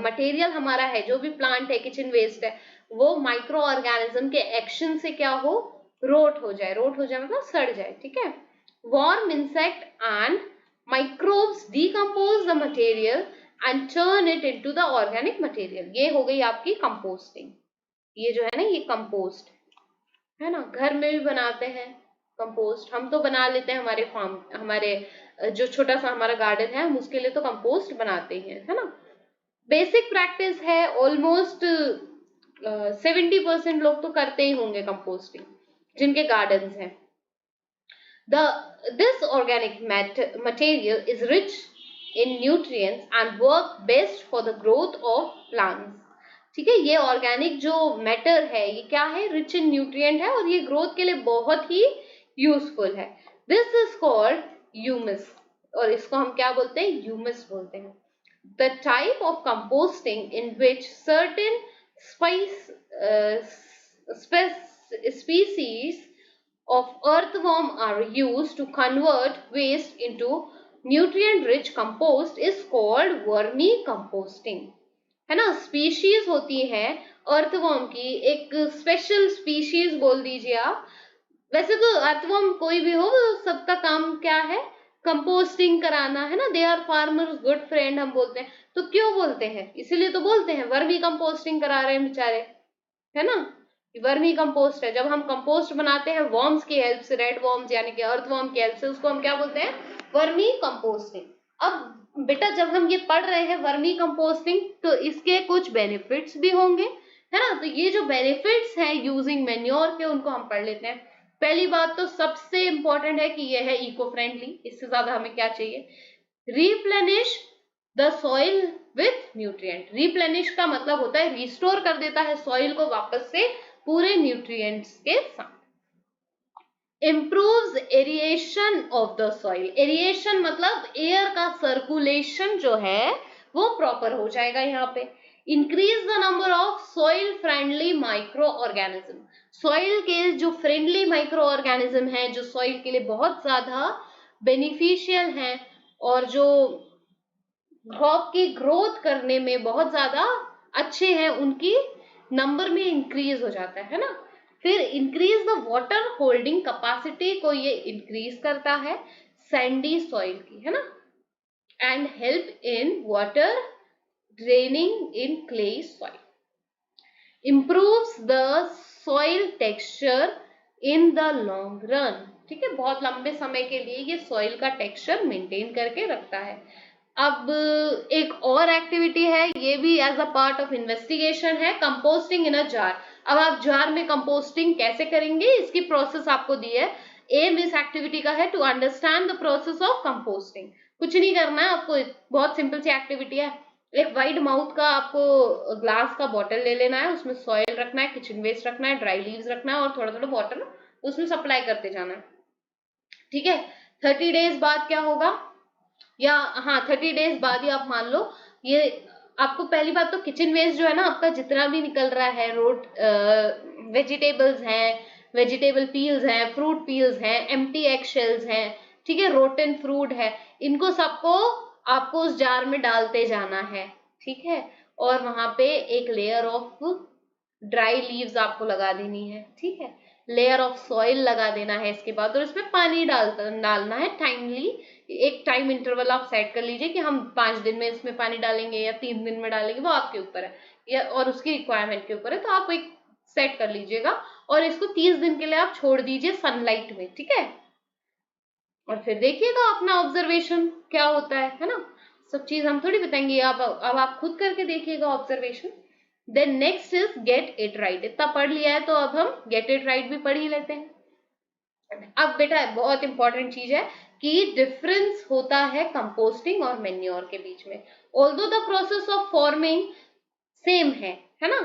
मटेरियल हमारा है, जो भी प्लांट है, किचन वेस्ट है, वो माइक्रो ऑर्गेनिज्म के एक्शन से क्या हो? रोट हो जाए। रोट हो जाए मतलब सड़ जाए, ठीक है। Worm, insect and microbes decompose the material and turn it into the organic material. ये हो गई आपकी कंपोस्टिंग। ये जो है ना, ये कंपोस्ट है ना। घर में भी बनाते हैं कंपोस्ट, हम तो बना लेते हैं, हमारे फार्म, हमारे जो छोटा सा हमारा गार्डन है, हम उसके लिए तो कंपोस्ट बनाते ही हैं, है ना। बेसिक प्रैक्टिस है, ऑलमोस्ट 70% लोग तो करते ही होंगे कंपोस्टिंग, जिनके गार्डन्स हैं। This organic material is rich in nutrients and work best for the growth of plants. ठीक है, ये ऑर्गेनिक जो मैटर है ये क्या है? रिच इन न्यूट्रिएंट है, और ये ग्रोथ के लिए बहुत ही यूजफुल है। दिस इज कॉल्ड ह्यूमस, और इसको हम क्या बोलते हैं? ह्यूमस बोलते हैं। The type of composting in which certain species of earthworm are used to convert waste into nutrient-rich compost is called vermi composting, है ना। स्पीशीज होती है अर्थवर्म की, एक स्पेशल स्पीशीज बोल दीजिए आप। वैसे तो अर्थवर्म कोई भी हो, सबका काम क्या है? कंपोस्टिंग कराना, है ना। They are farmers' good friend हम बोलते हैं। तो क्यों बोलते हैं? इसीलिए तो बोलते हैं वर्मी कंपोस्टिंग करा रहे हैं बेचारे, है ना। वर्मी कंपोस्ट है, जब हम कंपोस्ट बनाते हैं वर्म्स की हेल्प से, रेड वर्म्स यानी कि अर्थवर्म की हेल्प से, उसको हम क्या बोलते हैं? Vermi composting. अब बेटा जब हम ये पढ़ रहे हैं वर्मी कंपोस्टिंग, तो इसके कुछ बेनिफिट्स भी होंगे, है ना। तो ये जो बेनिफिट्स हैं यूजिंग मैन्योर के, उनको हम पढ़ लेते हैं। पहली बात तो सबसे इंपॉर्टेंट है कि ये है इको फ्रेंडली। इससे ज्यादा हमें क्या चाहिए? Replenish the soil with nutrient. Replenish का मतलब होता है रिस्टोर कर देता है सॉइल को वापस से पूरे न्यूट्रिएंट्स के साथ। improves aeration of the soil. Aeration मतलब एयर का सर्कुलेशन जो है वो प्रॉपर हो जाएगा यहाँ पे। Increase the number of soil friendly micro organism. Soil के जो फ्रेंडली माइक्रो ऑर्गेनिज्म है, जो सॉइल के लिए बहुत ज्यादा बेनिफिशियल हैं और जो क्रॉप की ग्रोथ करने में बहुत ज्यादा अच्छे हैं, उनकी नंबर में इंक्रीज हो जाता है ना। फिर increase the water holding capacity को ये इंक्रीज करता है सैंडी सॉइल की, है ना, and help in water draining in clay soil, improves the soil texture in the long run। ठीक है, बहुत लंबे समय के लिए ये सॉइल का टेक्सचर मेंटेन करके रखता है। अब एक और एक्टिविटी है, ये भी as a part of investigation है, कंपोस्टिंग इन अ जार। अब आप जार में कंपोस्टिंग कैसे करेंगे, इसकी प्रोसेस आपको दी है। एम इस एक्टिविटी का है to understand the process of composting. कुछ नहीं करना है आपको, बहुत सिंपल सी एक्टिविटी है। एक वाइड माउथ का आपको ग्लास का बॉटल ले लेना है, उसमें सॉइल रखना है, किचन वेस्ट रखना है, ड्राई लीव्स रखना है और थोड़ा थोड़ा वाटर उसमें सप्लाई करते जाना है। ठीक है, 30 डेज बाद क्या होगा, या हाँ 30 डेज बाद ही आप मान लो, ये आपको पहली बात तो किचन वेस्ट जो है ना आपका जितना भी निकल रहा है, रोट वेजिटेबल्स हैं, वेजिटेबल पील्स हैं, फ्रूट पील्स हैं, एम्प्टी एग शेल्स हैं, ठीक है, रोटन फ्रूट है, इनको सबको आपको उस जार में डालते जाना है। ठीक है, और वहां पे एक लेयर ऑफ ड्राई लीव्स आपको लगा देनी है। ठीक है, लेयर ऑफ सॉइल लगा देना है इसके बाद, और इसमें पानी डालना है टाइमली। एक टाइम इंटरवल आप सेट कर लीजिए कि हम 5 दिन में इसमें पानी डालेंगे या 3 दिन में डालेंगे, वो आपके ऊपर है या और उसकी रिक्वायरमेंट के ऊपर है, तो आप एक सेट कर लीजिएगा और इसको 30 दिन के लिए आप छोड़ दीजिए सनलाइट में। ठीक है, और फिर देखिएगा अपना ऑब्जर्वेशन क्या होता है ना, सब चीज हम थोड़ी बताएंगे, अब आप खुद करके देखिएगा observation. Then next is get it right. इतना पढ़ लिया है तो अब हम गेट इट राइट भी पढ़ ही लेते हैं। अब बेटा बहुत इंपॉर्टेंट चीज है कि डिफरेंस होता है कंपोस्टिंग और मैन्योर के बीच में। Although the process of forming same है ना,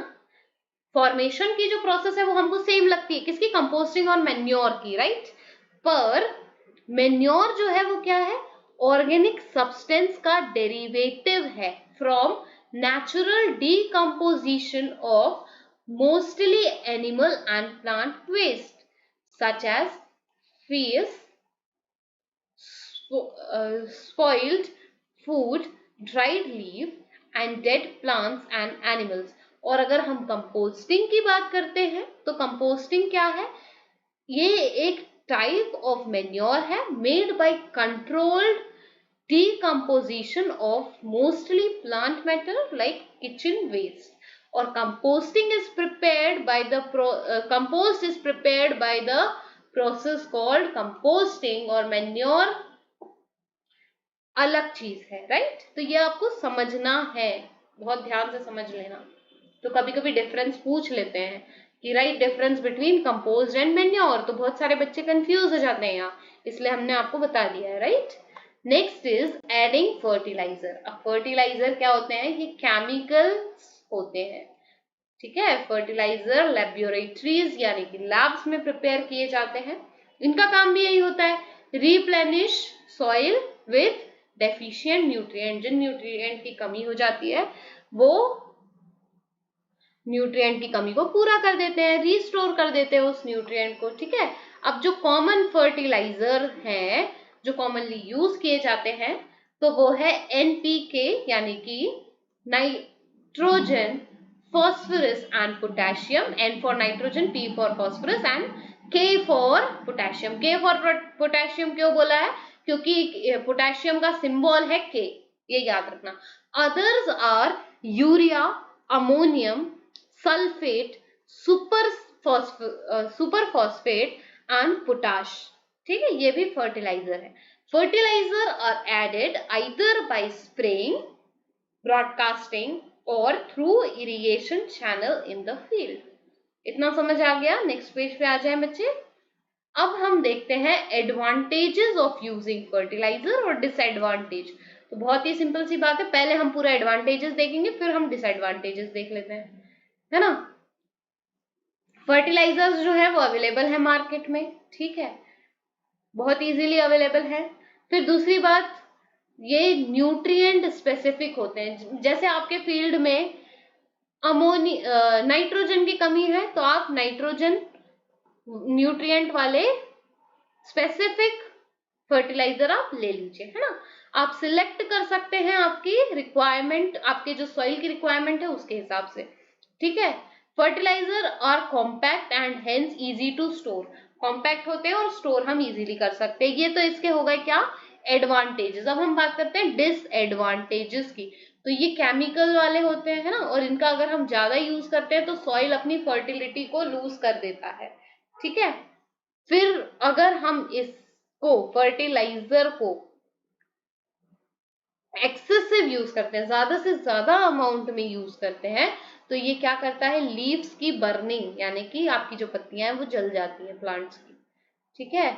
फॉर्मेशन की जो प्रोसेस है वो हमको सेम लगती है, किसकी, कंपोस्टिंग और मैन्योर की, राइट। पर मैन्योर जो है वो क्या है, ऑर्गेनिक सब्सटेंस का डेरिवेटिव है from natural decomposition of mostly animal and plant waste such as feces, spoiled food, dried leaf and dead plants and animals। और अगर हम कंपोस्टिंग की बात करते हैं तो कंपोस्टिंग क्या है, ये एक टाइप ऑफ मैन्योर है made by controlled decomposition of mostly plant matter like kitchen waste, और composting is prepared by the compost is prepared by the process called composting, और manure अलग चीज है, राइट। तो ये आपको समझना है, बहुत ध्यान से समझ लेना। तो कभी कभी डिफरेंस पूछ लेते हैं कि right difference between compost and manure, तो बहुत सारे बच्चे कंफ्यूज हो जाते हैं यहाँ, इसलिए हमने आपको बता दिया है, right. Next is adding fertiliser. अब फर्टिलाइजर क्या होते हैं, ये केमिकल्स होते हैं। ठीक है, फर्टिलाइजर लेबोरेटरीज यानी कि लैब्स में प्रिपेयर किए जाते हैं। इनका काम भी यही होता है, replenish soil with deficient nutrient. जिन न्यूट्रिएंट की कमी हो जाती है वो न्यूट्रिएंट की कमी को पूरा कर देते हैं, रिस्टोर कर देते हैं उस न्यूट्रिएंट को। ठीक है, अब जो कॉमन फर्टिलाइजर है जो कॉमनली यूज किए जाते हैं तो वो है NPK यानी कि nitrogen, phosphorus and potassium. N for nitrogen, P for phosphorus and K for potassium. K for potassium क्यों बोला है, क्योंकि पोटेशियम का सिंबल है K, ये याद रखना। Others are urea, ammonium, sulphate, super phosphate and potash. ठीक है, ये भी फर्टिलाइजर है। Fertiliser are added either by spraying, broadcasting और through irrigation channel in the field. इतना समझ आ गया। नेक्स्ट पेज पे आ जाए बच्चे। अब हम देखते हैं एडवांटेजेस ऑफ यूजिंग फर्टिलाइजर और डिसएडवांटेज। तो बहुत ही सिंपल सी बात है, पहले हम पूरा एडवांटेजेस देखेंगे फिर हम डिसएडवांटेजेस देख लेते हैं, है ना। फर्टिलाइजर्स जो है वो अवेलेबल है मार्केट में, ठीक है, बहुत इजीली अवेलेबल है। फिर दूसरी बात, ये न्यूट्रिएंट स्पेसिफिक होते हैं। जैसे आपके फील्ड में नाइट्रोजन की कमी है तो आप नाइट्रोजन न्यूट्रिएंट वाले स्पेसिफिक फर्टिलाइजर आप ले लीजिए, है ना। आप सिलेक्ट कर सकते हैं आपकी रिक्वायरमेंट, आपके जो सॉइल की रिक्वायरमेंट है उसके हिसाब से। ठीक है, fertiliser are compact and hence easy to store, compact होते हैं और स्टोर हम इजीली कर सकते हैं। ये तो इसके हो गए क्या, एडवांटेजेस। अब हम बात करते हैं डिसएडवांटेजेस की। तो ये केमिकल वाले होते हैं ना, और इनका अगर हम ज्यादा यूज करते हैं तो सॉइल अपनी फर्टिलिटी को लूज कर देता है, ठीक है। फिर अगर हम इसको फर्टिलाइजर को एक्सेसिव यूज करते हैं, ज्यादा से ज्यादा अमाउंट में यूज करते हैं, तो ये क्या करता है, लीव्स की बर्निंग, यानी कि आपकी जो पत्तियां हैं वो जल जाती हैं प्लांट्स की, ठीक है।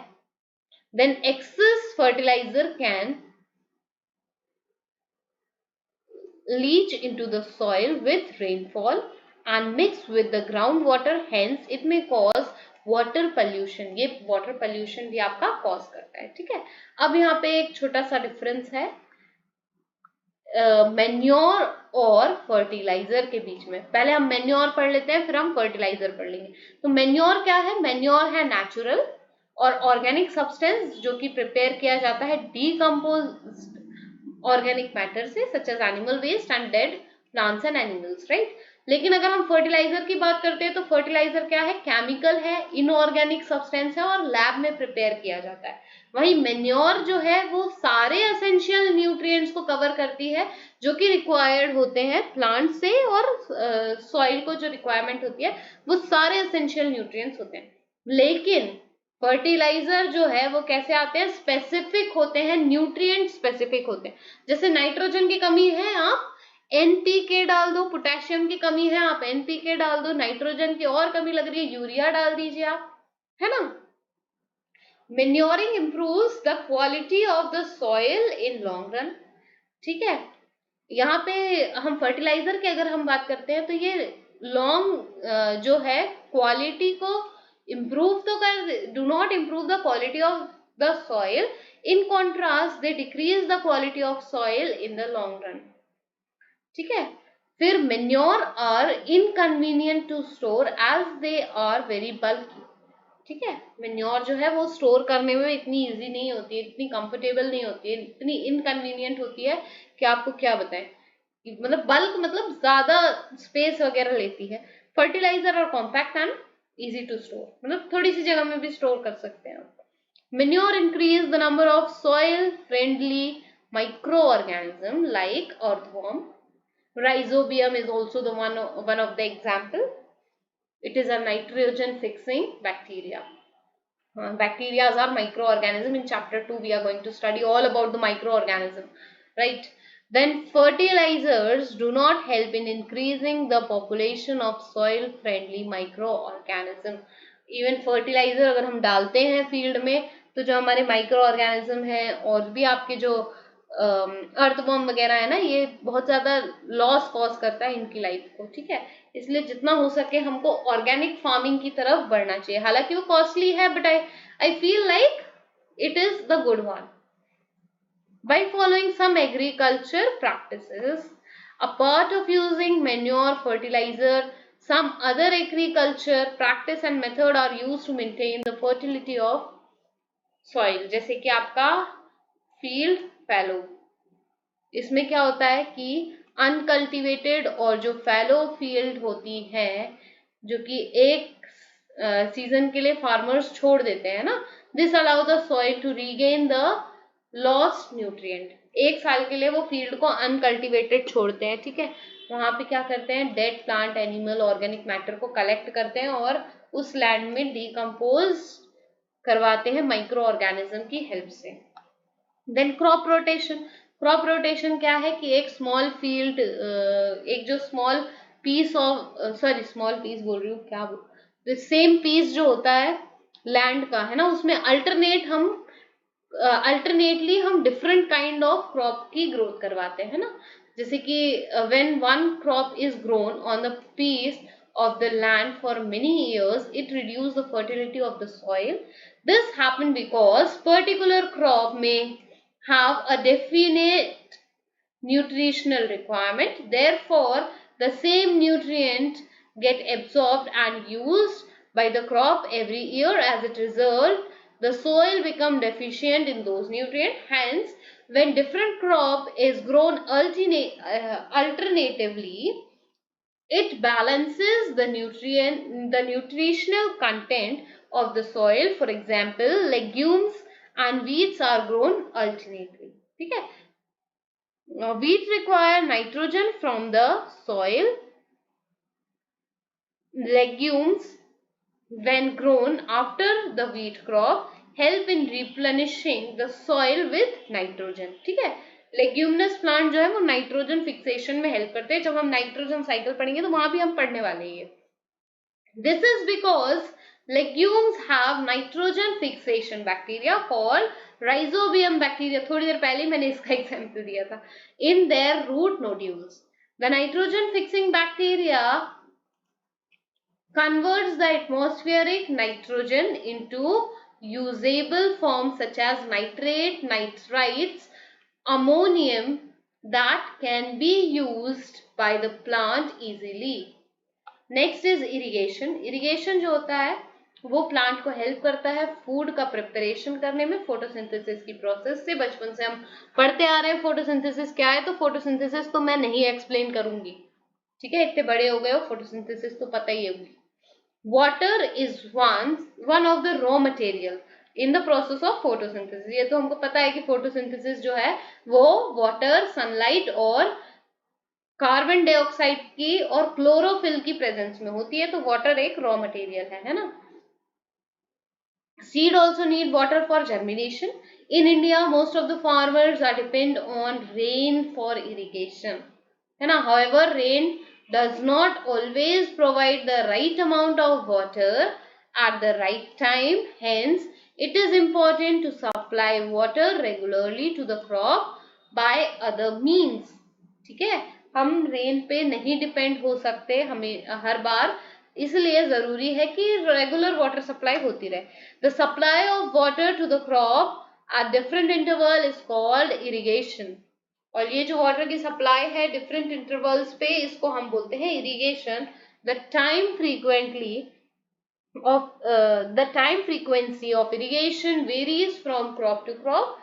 Then excess fertiliser can leach into the soil with rainfall and mix with the groundwater, hence it may cause water pollution, ये water pollution भी आपका cause करता है, ठीक है। अब यहाँ पे एक छोटा सा डिफरेंस है मैन्योर और फर्टिलाइजर के बीच में। पहले हम मैन्योर पढ़ लेते हैं, फिर हम फर्टिलाइजर पढ़ लेंगे। तो मैन्योर क्या है, मैन्योर है नेचुरल और ऑर्गेनिक सब्सटेंस जो कि प्रिपेयर किया जाता है डीकम्पोज्ड ऑर्गेनिक मैटर से, such as animal waste and dead plants and animals, right. लेकिन अगर हम फर्टिलाइजर की बात करते हैं तो फर्टिलाइजर क्या है, केमिकल है, इनऑर्गेनिक सब्सटेंस है और लैब में प्रिपेयर किया जाता है। वहीं मेन्योर जो है वो सारे एसेंशियल न्यूट्रिएंट्स को कवर करती है जो कि रिक्वायर्ड होते हैं प्लांट से, और सॉइल को जो रिक्वायरमेंट होती है वो सारे एसेंशियल न्यूट्रिएंट्स होते हैं। लेकिन फर्टिलाइजर जो है वो कैसे आते हैं, स्पेसिफिक होते हैं, न्यूट्रिएंट स्पेसिफिक होते हैं। जैसे नाइट्रोजन की कमी है, आप एनपीके डाल दो, पोटेशियम की कमी है, आप एनपीके डाल दो, नाइट्रोजन की और कमी लग रही है, यूरिया डाल दीजिए आप, है ना। Manuring improves the quality of the soil in long run, ठीक है। यहाँ पे हम फर्टिलाइजर की अगर हम बात करते हैं तो ये लॉन्ग जो है क्वालिटी को इम्प्रूव तो कर, do not improve the quality of the soil, in contrast they decrease the quality of soil in the long run, ठीक है। फिर manure are inconvenient to store as they are very bulky, ठीक है। Manure जो है वो store करने में इतनी इजी नहीं होती है, इतनी कंफर्टेबल नहीं होती है, इतनी इनकन्वीनियंट होती है कि आपको क्या बताएं, मतलब बल्क मतलब ज्यादा स्पेस वगैरह लेती है। फर्टिलाइजर और compact and easy to store, मतलब थोड़ी सी जगह में भी स्टोर कर सकते हैं आप। Manure increase the number of soil friendly microorganism like earthworm. Rhizobium is also the one of the example. It is a nitrogen fixing bacteria. Bacteria are microorganism. In chapter 2 we are going to study all about the microorganism, right. Then fertilizers do not help in increasing the population of soil friendly microorganism. Even fertilizer अगर हम डालते हैं field में तो जो हमारे micro organism है और भी आपके जो अर्थवर्म वगैरह है ना, ये बहुत ज्यादा लॉस कॉज करता है इनकी लाइफ को, ठीक है। इसलिए जितना हो सके हमको ऑर्गेनिक फार्मिंग की तरफ बढ़ना चाहिए। हालांकि वो कॉस्टली है, but I feel like it is the good one. By following some agriculture practices, a part of using manure, fertilizer, some other agriculture practice and method are used to maintain the fertility of soil. जैसे कि आपका field फैलो, इसमें क्या होता है कि uncultivated और जो फैलो फील्ड होती है, जो कि एक सीजन के लिए फार्मर्स छोड़ देते हैं ना, this allow the soil to regain the lost nutrient. एक साल के लिए वो फील्ड को अनकल्टिवेटेड छोड़ते हैं, ठीक है। वहां पे क्या करते हैं, dead plant, animal, organic matter को कलेक्ट करते हैं और उस लैंड में डिकम्पोज करवाते हैं माइक्रो ऑर्गेनिज्म की हेल्प से। Then crop rotation. Crop rotation क्या है कि एक स्मॉल फील्ड, एक जो small piece of, sorry small piece बोल रही हूँ, क्या बोल, सेम पीस जो होता है लैंड का, है ना, उसमें अल्टरनेटली हम डिफरेंट काइंड ऑफ क्रॉप की ग्रोथ करवाते हैं ना। जैसे कि when one crop is grown on the piece of the land for many years, it reduces the fertility of the soil. This happened because particular crop may have a definite nutritional requirement. Therefore, the same nutrient get absorbed and used by the crop every year. As a result, the soil become deficient in those nutrients. Hence, when different crop is grown alternatively, It balances the nutritional content of the soil. For example, legumes and wheats are grown alternately. ठीक है? Wheat require nitrogen from the soil. Legumes, when grown after the wheat crop, help in replenishing the soil with nitrogen. ठीक है? Leguminous plant जो है वो nitrogen fixation में help करते हैं. जब हम नाइट्रोजन साइकिल पढ़ेंगे तो वहां भी हम पढ़ने वाले हैं. This is because legumes have nitrogen fixation bacteria called rhizobium bacteria. थोड़ी देर पहले मैंने इसका एग्जाम्पल दिया था. In their root nodules, the nitrogen fixing bacteria converts the atmospheric nitrogen into usable forms such as nitrate, nitrites, ammonium that can be used by the plant easily. Next is irrigation. Irrigation जो होता है वो plant को help करता है food का preparation करने में फोटोसिंथेसिस की प्रोसेस से. बचपन से हम पढ़ते आ रहे हैं फोटोसिंथेसिस क्या है, तो फोटोसिंथेसिस तो मैं नहीं एक्सप्लेन करूंगी. ठीक है, इतने बड़े हो गए हो, फोटोसिंथेसिस तो पता ही होगी. Water is one of the raw material in the process of photosynthesis. ये तो हमको पता है कि फोटोसिंथेसिस जो है वो वाटर, सनलाइट और कार्बन डाइऑक्साइड की और क्लोरोफिल की प्रेजेंस में होती है. तो वाटर एक रॉ मटेरियल है ना. Seed also need water for germination. In India most of the farmers are depend on rain for irrigation, है ना. However rain does not always provide the right amount of water at the right time. Hence, it is important to supply water regularly to the crop by other means. ठीक है, हम rain पे नहीं depend हो सकते हमें हर बार, इसलिए जरूरी है कि रेगुलर वाटर सप्लाई होती रहे. The supply of water to the crop at different interval is called irrigation. और ये जो वाटर की सप्लाई है डिफरेंट इंटरवल्स पे, इसको हम बोलते हैं irrigation. The time frequency of irrigation varies from crop to crop,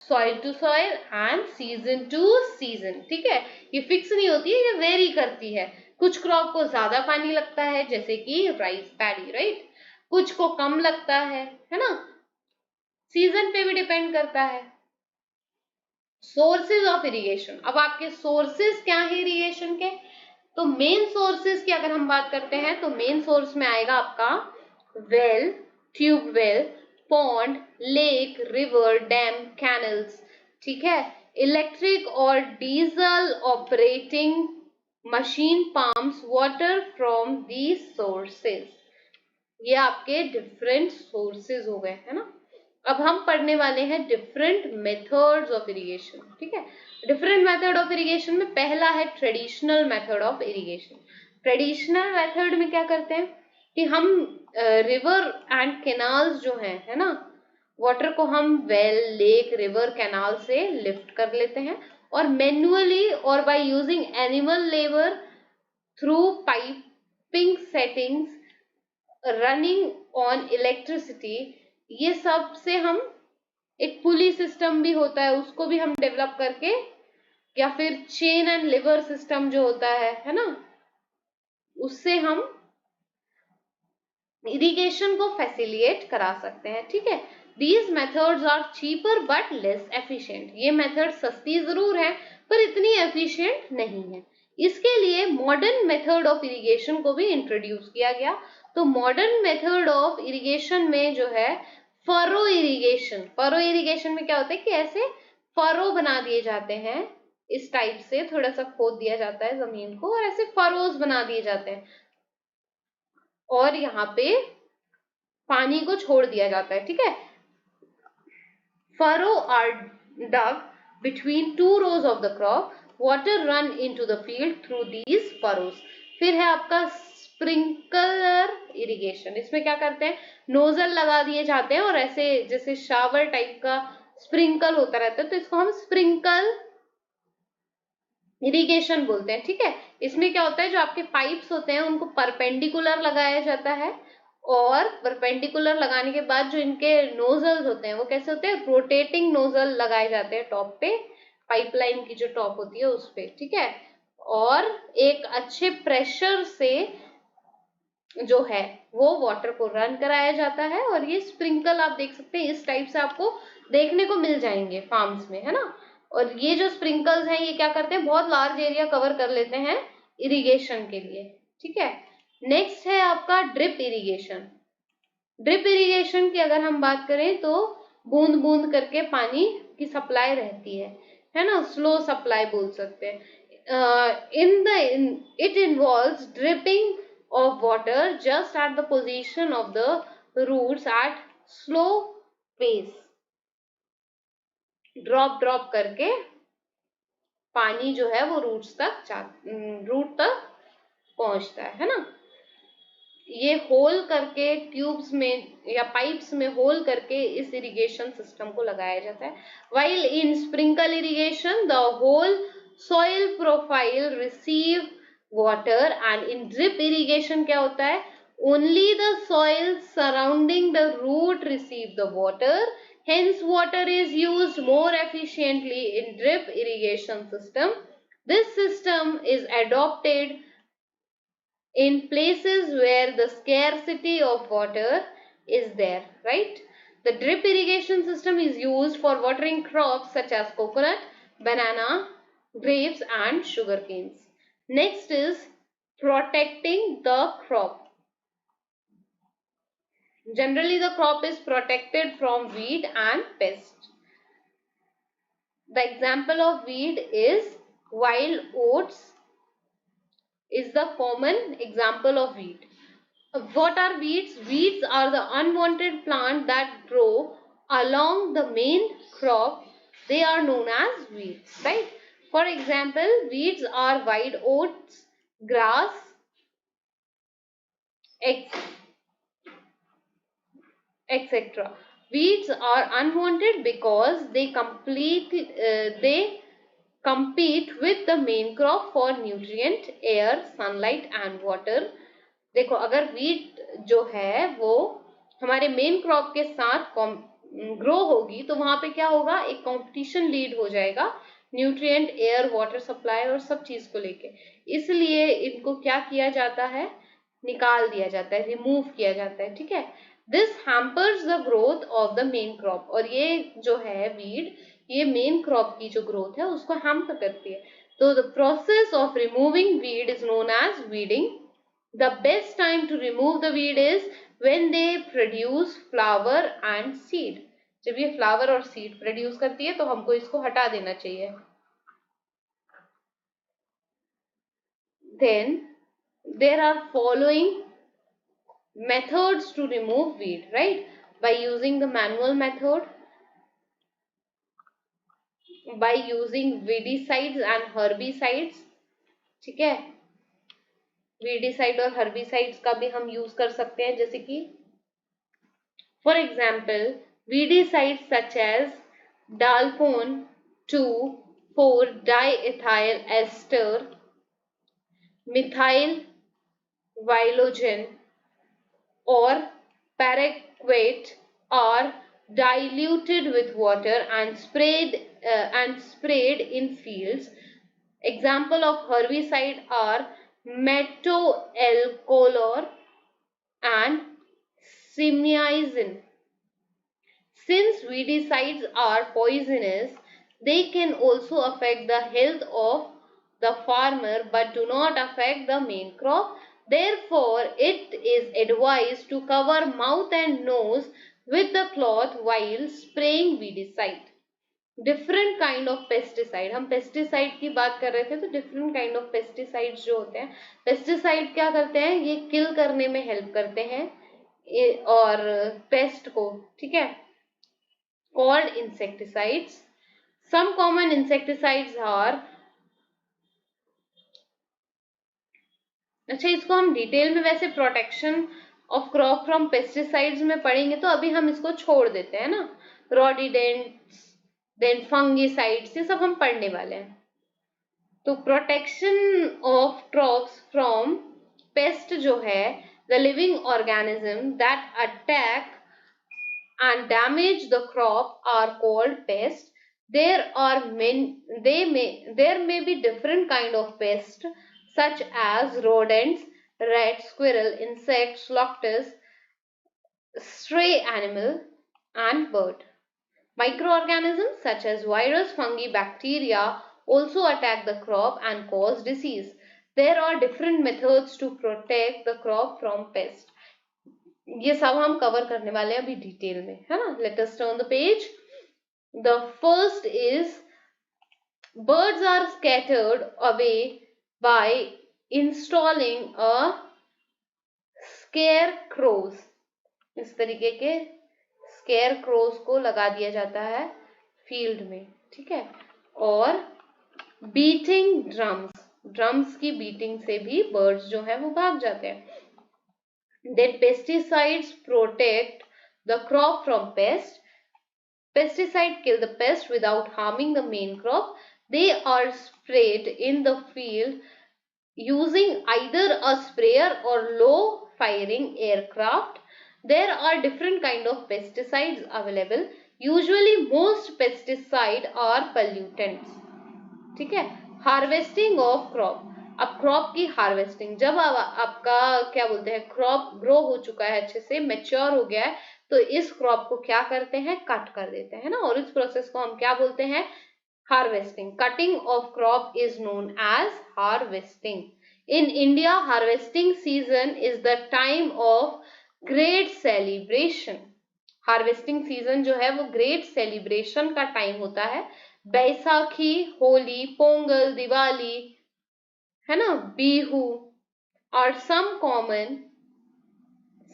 soil to soil and season to season. ठीक है, ये फिक्स नहीं होती है, ये वेरी करती है. कुछ क्रॉप को ज्यादा पानी लगता है जैसे कि राइस, पैडी, राइट. कुछ को कम लगता है ना. सीजन पे भी डिपेंड करता है. Sources of irrigation. अब आपके सोर्सेज क्या है इरिगेशन के, तो मेन सोर्सेज की अगर हम बात करते हैं तो मेन सोर्स में आएगा आपका well, tubewell, pond, lake, river, dam, canals. ठीक है, इलेक्ट्रिक और diesel operating machine pumps water from these sources. ये आपके डिफरेंट सोर्सेज हो गए, है ना. अब हम पढ़ने वाले हैं डिफरेंट मेथड्स ऑफ इरिगेशन. ठीक है, डिफरेंट मेथड ऑफ इरिगेशन में पहला है traditional method of irrigation. Traditional method में क्या करते हैं कि हम रिवर एंड कैनाल्स जो है ना, वाटर को हम वेल, लेक, रिवर, कैनाल से लिफ्ट कर लेते हैं और मैन्युअली और by using animal labour through piping settings running on electricity, ये सब से हम एक पुली सिस्टम भी होता है उसको भी हम डेवलप करके, या फिर चेन एंड लिवर सिस्टम जो होता है ना, उससे हम इरिगेशन को फैसिलिटेट करा सकते हैं. ठीक है, these methods are cheaper but less efficient. ये मेथड सस्ती जरूर है पर इतनी एफिशिएंट नहीं है. इसके लिए मॉडर्न मेथड ऑफ इरिगेशन को भी इंट्रोड्यूस किया गया. तो मॉडर्न मेथड ऑफ इरिगेशन में जो है फरो इरिगेशन. फरो इरिगेशन में क्या होता है कि ऐसे फरो बना दिए जाते हैं, इस टाइप से थोड़ा सा खोद दिया जाता है जमीन को और ऐसे फरोज बना दिए जाते हैं और यहाँ पे पानी को छोड़ दिया जाता है. ठीक है, furrow are dug between two rows of the crop, water run into the field through these furrows. फिर है आपका स्प्रिंकलर इरिगेशन. इसमें क्या करते हैं, नोजल लगा दिए जाते हैं और ऐसे जैसे शावर टाइप का स्प्रिंकल होता रहता है, तो इसको हम स्प्रिंकल इरिगेशन बोलते हैं. ठीक है, इसमें क्या होता है, जो आपके पाइप्स होते हैं उनको परपेंडिकुलर लगाया जाता है और परपेंडिकुलर लगाने के बाद जो इनके नोजल्स होते हैं वो कैसे होते हैं, रोटेटिंग नोजल लगाए जाते हैं टॉप पे, पाइपलाइन की जो टॉप होती है उस पे. ठीक है, और एक अच्छे प्रेशर से जो है वो वाटर को रन कराया जाता है। और ये स्प्रिंकल आप देख सकते हैं, इस टाइप से आपको देखने को मिल जाएंगे फार्म्स में, है ना। और ये जो स्प्रिंकल्स हैं ये क्या करते हैं, बहुत लार्ज एरिया कवर कर लेते हैं इरिगेशन के लिए, ठीक है। नेक्स्ट है आपका ड्रिप इरिगेशन। ड्रिप इरिगेशन की अगर हम बात करें तो बूंद बूंद करके पानी की सप्लाई रहती है ना, स्लो सप्लाई बोल सकते हैं। It involves dripping of water just at the position of the roots at slow pace, drop करके पानी जो है वो रूट तक पहुंचता है ना। ये होल करके ट्यूब्स में या पाइप्स में होल करके इस इरिगेशन सिस्टम को लगाया जाता है। while in sprinkle irrigation the whole soil profile receive water and in drip irrigation क्या होता है, only the soil surrounding the root receive the water, hence water is used more efficiently in drip irrigation system. This system is adopted in places where the scarcity of water is there, right? The drip irrigation system is used for watering crops such as coconut, banana, grapes and sugar canes. Next is protecting the crop. Generally the crop is protected from weed and pest. The example of weed is wild oats is the common example of weed. What are weeds? Weeds are the unwanted plant that grow along the main crop. They are known as weeds, right? For example, weeds are wild oats, grass, etc. Weeds are unwanted because they compete with the main crop for nutrient, air, sunlight and water. देखो अगर wheat जो है वो हमारे main crop के साथ grow होगी तो वहां पे क्या होगा, एक कंपटीशन लीड हो जाएगा न्यूट्रिएंट, एयर, वाटर सप्लाई और सब चीज को लेके। इसलिए इनको क्या किया जाता है, निकाल दिया जाता है, रिमूव किया जाता है, ठीक है। This hampers the growth of the main crop. और ये जो है वीड, ये मेन क्रॉप की जो ग्रोथ है उसको हैम्पर करती है। तो the process of removing weed is known as weeding. The best time to remove the weed is when they produce flower and seed. जब ये flower और seed produce करती है तो हमको इसको हटा देना चाहिए. Then there are following methods to remove weed, right? By using the manual method, by using weedicides and herbicides, ठीक है। वीडिसाइड और हर्बिसाइड्स का भी हम यूज कर सकते हैं, जैसे कि for example weedicides such as dalapon 2,4-diethyl ester, methyl viologen और paraquat are diluted with water and sprayed in fields. Example of herbicide are metolachlor and simyazin. Since weedicides are poisonous, they can also affect the health of the farmer but do not affect the main crop. Therefore, it is advised to cover mouth and nose with the cloth while spraying weedicide. Different kind of pesticide, हम pesticide की बात कर रहे थे, तो different kind of pesticide जो होते हैं, पेस्टिसाइड क्या करते हैं, ये किल करने में हेल्प करते हैं और पेस्ट को, ठीक है। Called insecticides. Some common insecticides are, अच्छा इसको हम डिटेल में वैसे protection of crop from pesticides में पढ़ेंगे, तो अभी हम इसको छोड़ देते हैं ना। रोडिडेंट्स, देन फंगिसाइड्स, ये सब हम पढ़ने वाले हैं। तो protection of crops from paste जो है, the living organism that attack and damage the crop are called pests. There may be different kind of pests such as rodents, rat, squirrel, insects, locusts, stray animal, and bird. Microorganisms such as virus, fungi, bacteria also attack the crop and cause disease. There are different methods to protect the crop from pests. ये सब हम cover करने वाले हैं अभी detail में, है ना? Let us turn the page. The first is birds are scattered away by installing a scarecrows. इस तरीके के scarecrows को लगा दिया जाता है फील्ड में, ठीक है? और बीटिंग ड्रम्स की बीटिंग से भी बर्ड्स जो है वो भाग जाते हैं. Then pesticides protect the crop from pest. Pesticide kill the pest without harming the main crop. They are sprayed in the field using either a sprayer or low firing aircraft. There are different kind of pesticides available. Usually most pesticide are pollutants. ठीक है? Harvesting of crop. अब crop की harvesting, जब आपका क्या बोलते हैं crop grow हो चुका है, अच्छे से मैच्योर हो गया है, तो इस क्रॉप को क्या करते हैं, कट कर देते हैं ना. और इस प्रोसेस को हम क्या बोलते हैं, harvesting. Cutting of crop is known as harvesting. In India harvesting season is the time of great celebration. Harvesting season जो है वो ग्रेट सेलिब्रेशन का टाइम होता है. बैसाखी, होली, पोंगल, दिवाली, है ना, बिहू और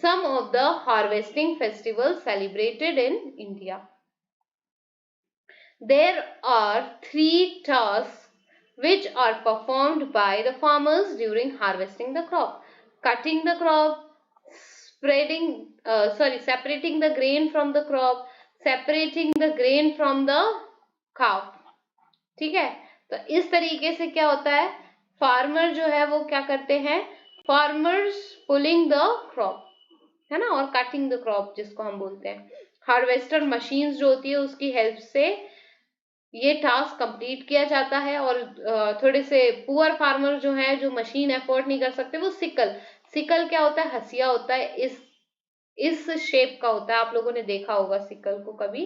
some of the harvesting festivals celebrated in India. There are 3 tasks which are performed by the farmers during harvesting the crop: cutting the crop, separating the grain from the crop, separating the grain from the cow. ठीक है? तो इस तरीके से क्या होता है, farmer जो है वो क्या करते हैं, फार्मर्स पुलिंग द क्रॉप, है ना, और कटिंग द क्रॉप जिसको हम बोलते हैं. हार्वेस्टर मशीन्स जो होती है उसकी हेल्प से ये टास्क कंप्लीट किया जाता है. और थोड़े से पुअर फार्मर जो है, जो मशीन एफोर्ड नहीं कर सकते, वो सिकल क्या होता है, हसिया होता है, इस शेप का होता है. आप लोगों ने देखा होगा सिकल को कभी,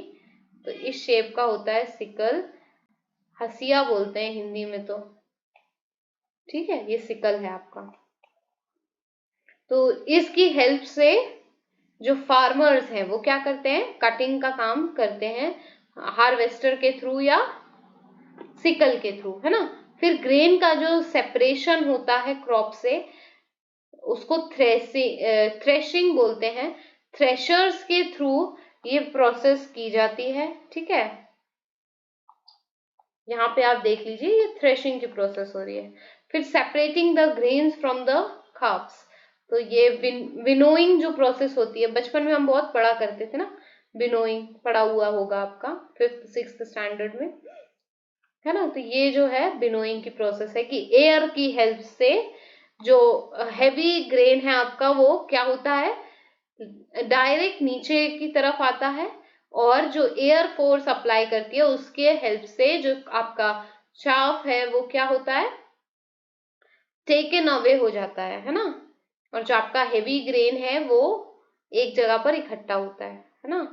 तो इस शेप का होता है सिकल. हसिया बोलते हैं हिंदी में तो, ठीक है, ये सिकल है आपका. तो इसकी हेल्प से जो फार्मर्स हैं वो क्या करते हैं, कटिंग का काम करते हैं हार्वेस्टर के थ्रू या सिकल के थ्रू, है ना. फिर ग्रेन का जो सेपरेशन होता है क्रॉप से, उसको थ्रेशिंग बोलते हैं. थ्रेशर्स के थ्रू ये प्रोसेस की जाती है, ठीक है. यहाँ पे आप देख लीजिए, ये थ्रेशिंग की प्रोसेस हो रही है. फिर separating the grains from the carbs, तो ये विनोइंग जो प्रोसेस होती है, बचपन में हम बहुत पढ़ा करते थे ना, विनोइंग पढ़ा हुआ होगा आपका 5th 6th स्टैंडर्ड में, है ना. तो ये जो है विनोइंग की प्रोसेस है कि एयर की हेल्प से जो हैवी ग्रेन है आपका, वो क्या होता है, डायरेक्ट नीचे की तरफ आता है, और जो एयर फोर्स अप्लाई करती है उसके हेल्प से जो आपका चाफ है वो क्या होता है, टेकन अवे हो जाता है ना. और जो आपका हेवी ग्रेन है वो एक जगह पर इकट्ठा होता है ना.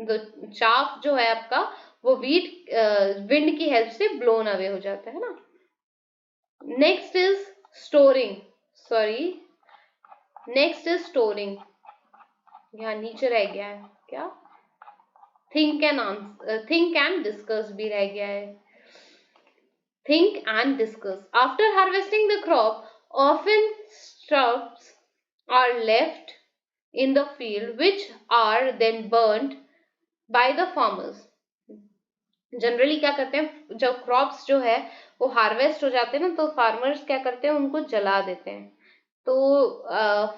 तो चाफ जो है आपका वो विंड की हेल्प से ब्लोन अवे हो जाता है ना. Next is storing. यहाँ नीचे रह गया है क्या, थिंक एंड डिस्कस भी रह गया है. Think and discuss. After harvesting the crop, often stubs are left in the field which are then burnt by the farmers. Generally क्या करते हैं, जब क्रॉप्स जो है वो हार्वेस्ट हो जाते हैं ना, तो फार्मर्स क्या करते हैं, उनको जला देते हैं. तो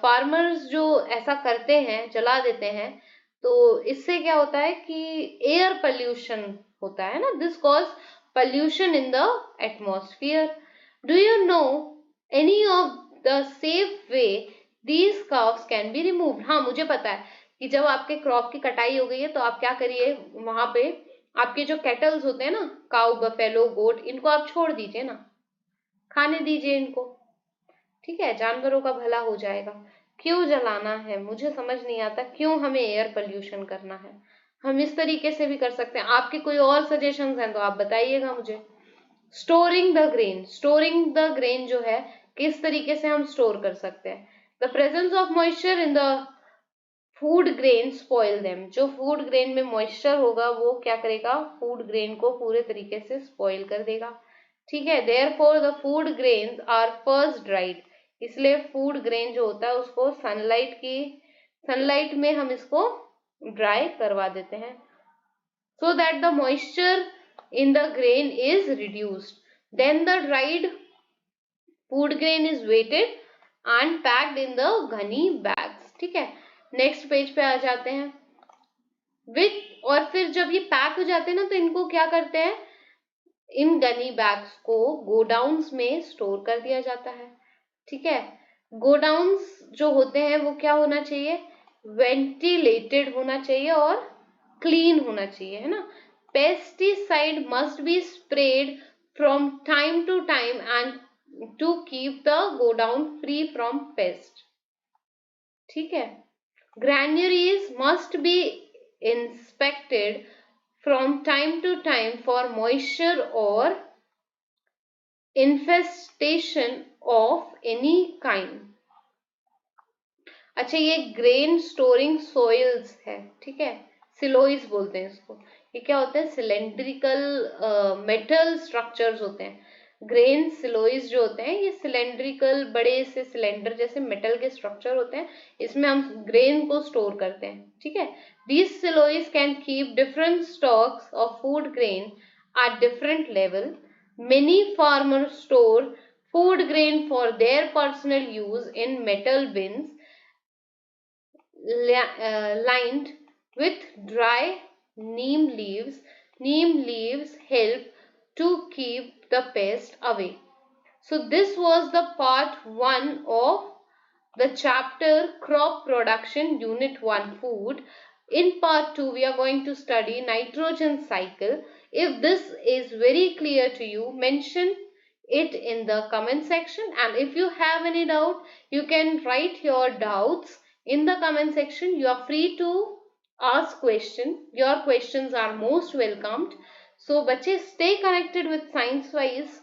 फार्मर्स जो ऐसा करते हैं, जला देते हैं, तो इससे क्या होता है कि एयर पोल्यूशन होता है ना. This cause pollution in the atmosphere. Do you know any of the safe way these crops can be removed? हाँ, मुझे पता है कि जब आपके क्रॉप की कटाई हो गई है तो आप क्या करिए, वहां पे आपके जो कैटल्स होते हैं ना, काउ, बफेलो, गोट, इनको आप छोड़ दीजिए ना, खाने दीजिए इनको, ठीक है, जानवरों का भला हो जाएगा। क्यों जलाना है, मुझे समझ नहीं आता क्यों हमें एयर पोल्यूशन करना है। हम इस तरीके से भी कर सकते हैं। आपके कोई और सजेशंस हैं तो आप बताइएगा मुझे। Storing the grain, storing the grain जो है किस तरीके से हम स्टोर कर सकते हैं। The presence of moisture in the food grain spoil them, जो फूड ग्रेन में मॉइस्चर होगा वो क्या करेगा, फूड ग्रेन को पूरे तरीके से स्पॉइल कर देगा, ठीक है। Therefore the food grains are first dried, इसलिए फूड ग्रेन जो होता है उसको सनलाइट में हम इसको ड्राई करवा देते हैं, so that the moisture in the grain is reduced. Then the dried food grain is weighted and packed in the ghani bags, ठीक है। नेक्स्ट पेज पे आ जाते हैं। और फिर जब ये पैक हो जाते हैं ना, तो इनको क्या करते हैं, इन गनी बैग्स को गोडाउन्स में स्टोर कर दिया जाता है, ठीक है। गोडाउन्स जो होते हैं वो क्या होना चाहिए, वेंटिलेटेड होना चाहिए और क्लीन होना चाहिए, है ना। Pesticide must be spread from time to time and to keep the godown free from pest, ठीक है। Granaries must be inspected from time to time for moisture or infestation of any kind. अच्छा, ये grain storing soils है, ठीक है, सिलोइस बोलते हैं इसको। ये क्या होते हैं, सिलेंड्रिकल मेटल स्ट्रक्चर्स होते हैं। ग्रेन सिलोइस जो होते हैं ये सिलेंड्रिकल, बड़े से सिलेंडर जैसे मेटल के स्ट्रक्चर होते हैं, इसमें हम ग्रेन को स्टोर करते हैं, ठीक है। These silos can keep different stocks of food grain at different level. Many farmers store food grain for their personal use in metal bins lined with dry neem leaves. Neem leaves help to keep the pest away. So this was the part 1 of the chapter crop production unit 1 food. In part 2 we are going to study nitrogen cycle. If this is very clear to you, mention it in the comment section, and if you have any doubt you can write your doubts in the comment section. You are free to ask question, your questions are most welcomed. So बच्चे, stay connected with ScienceWise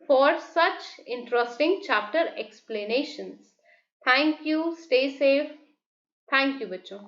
for such interesting chapter explanations. Thank you, stay safe. Thank you बच्चों।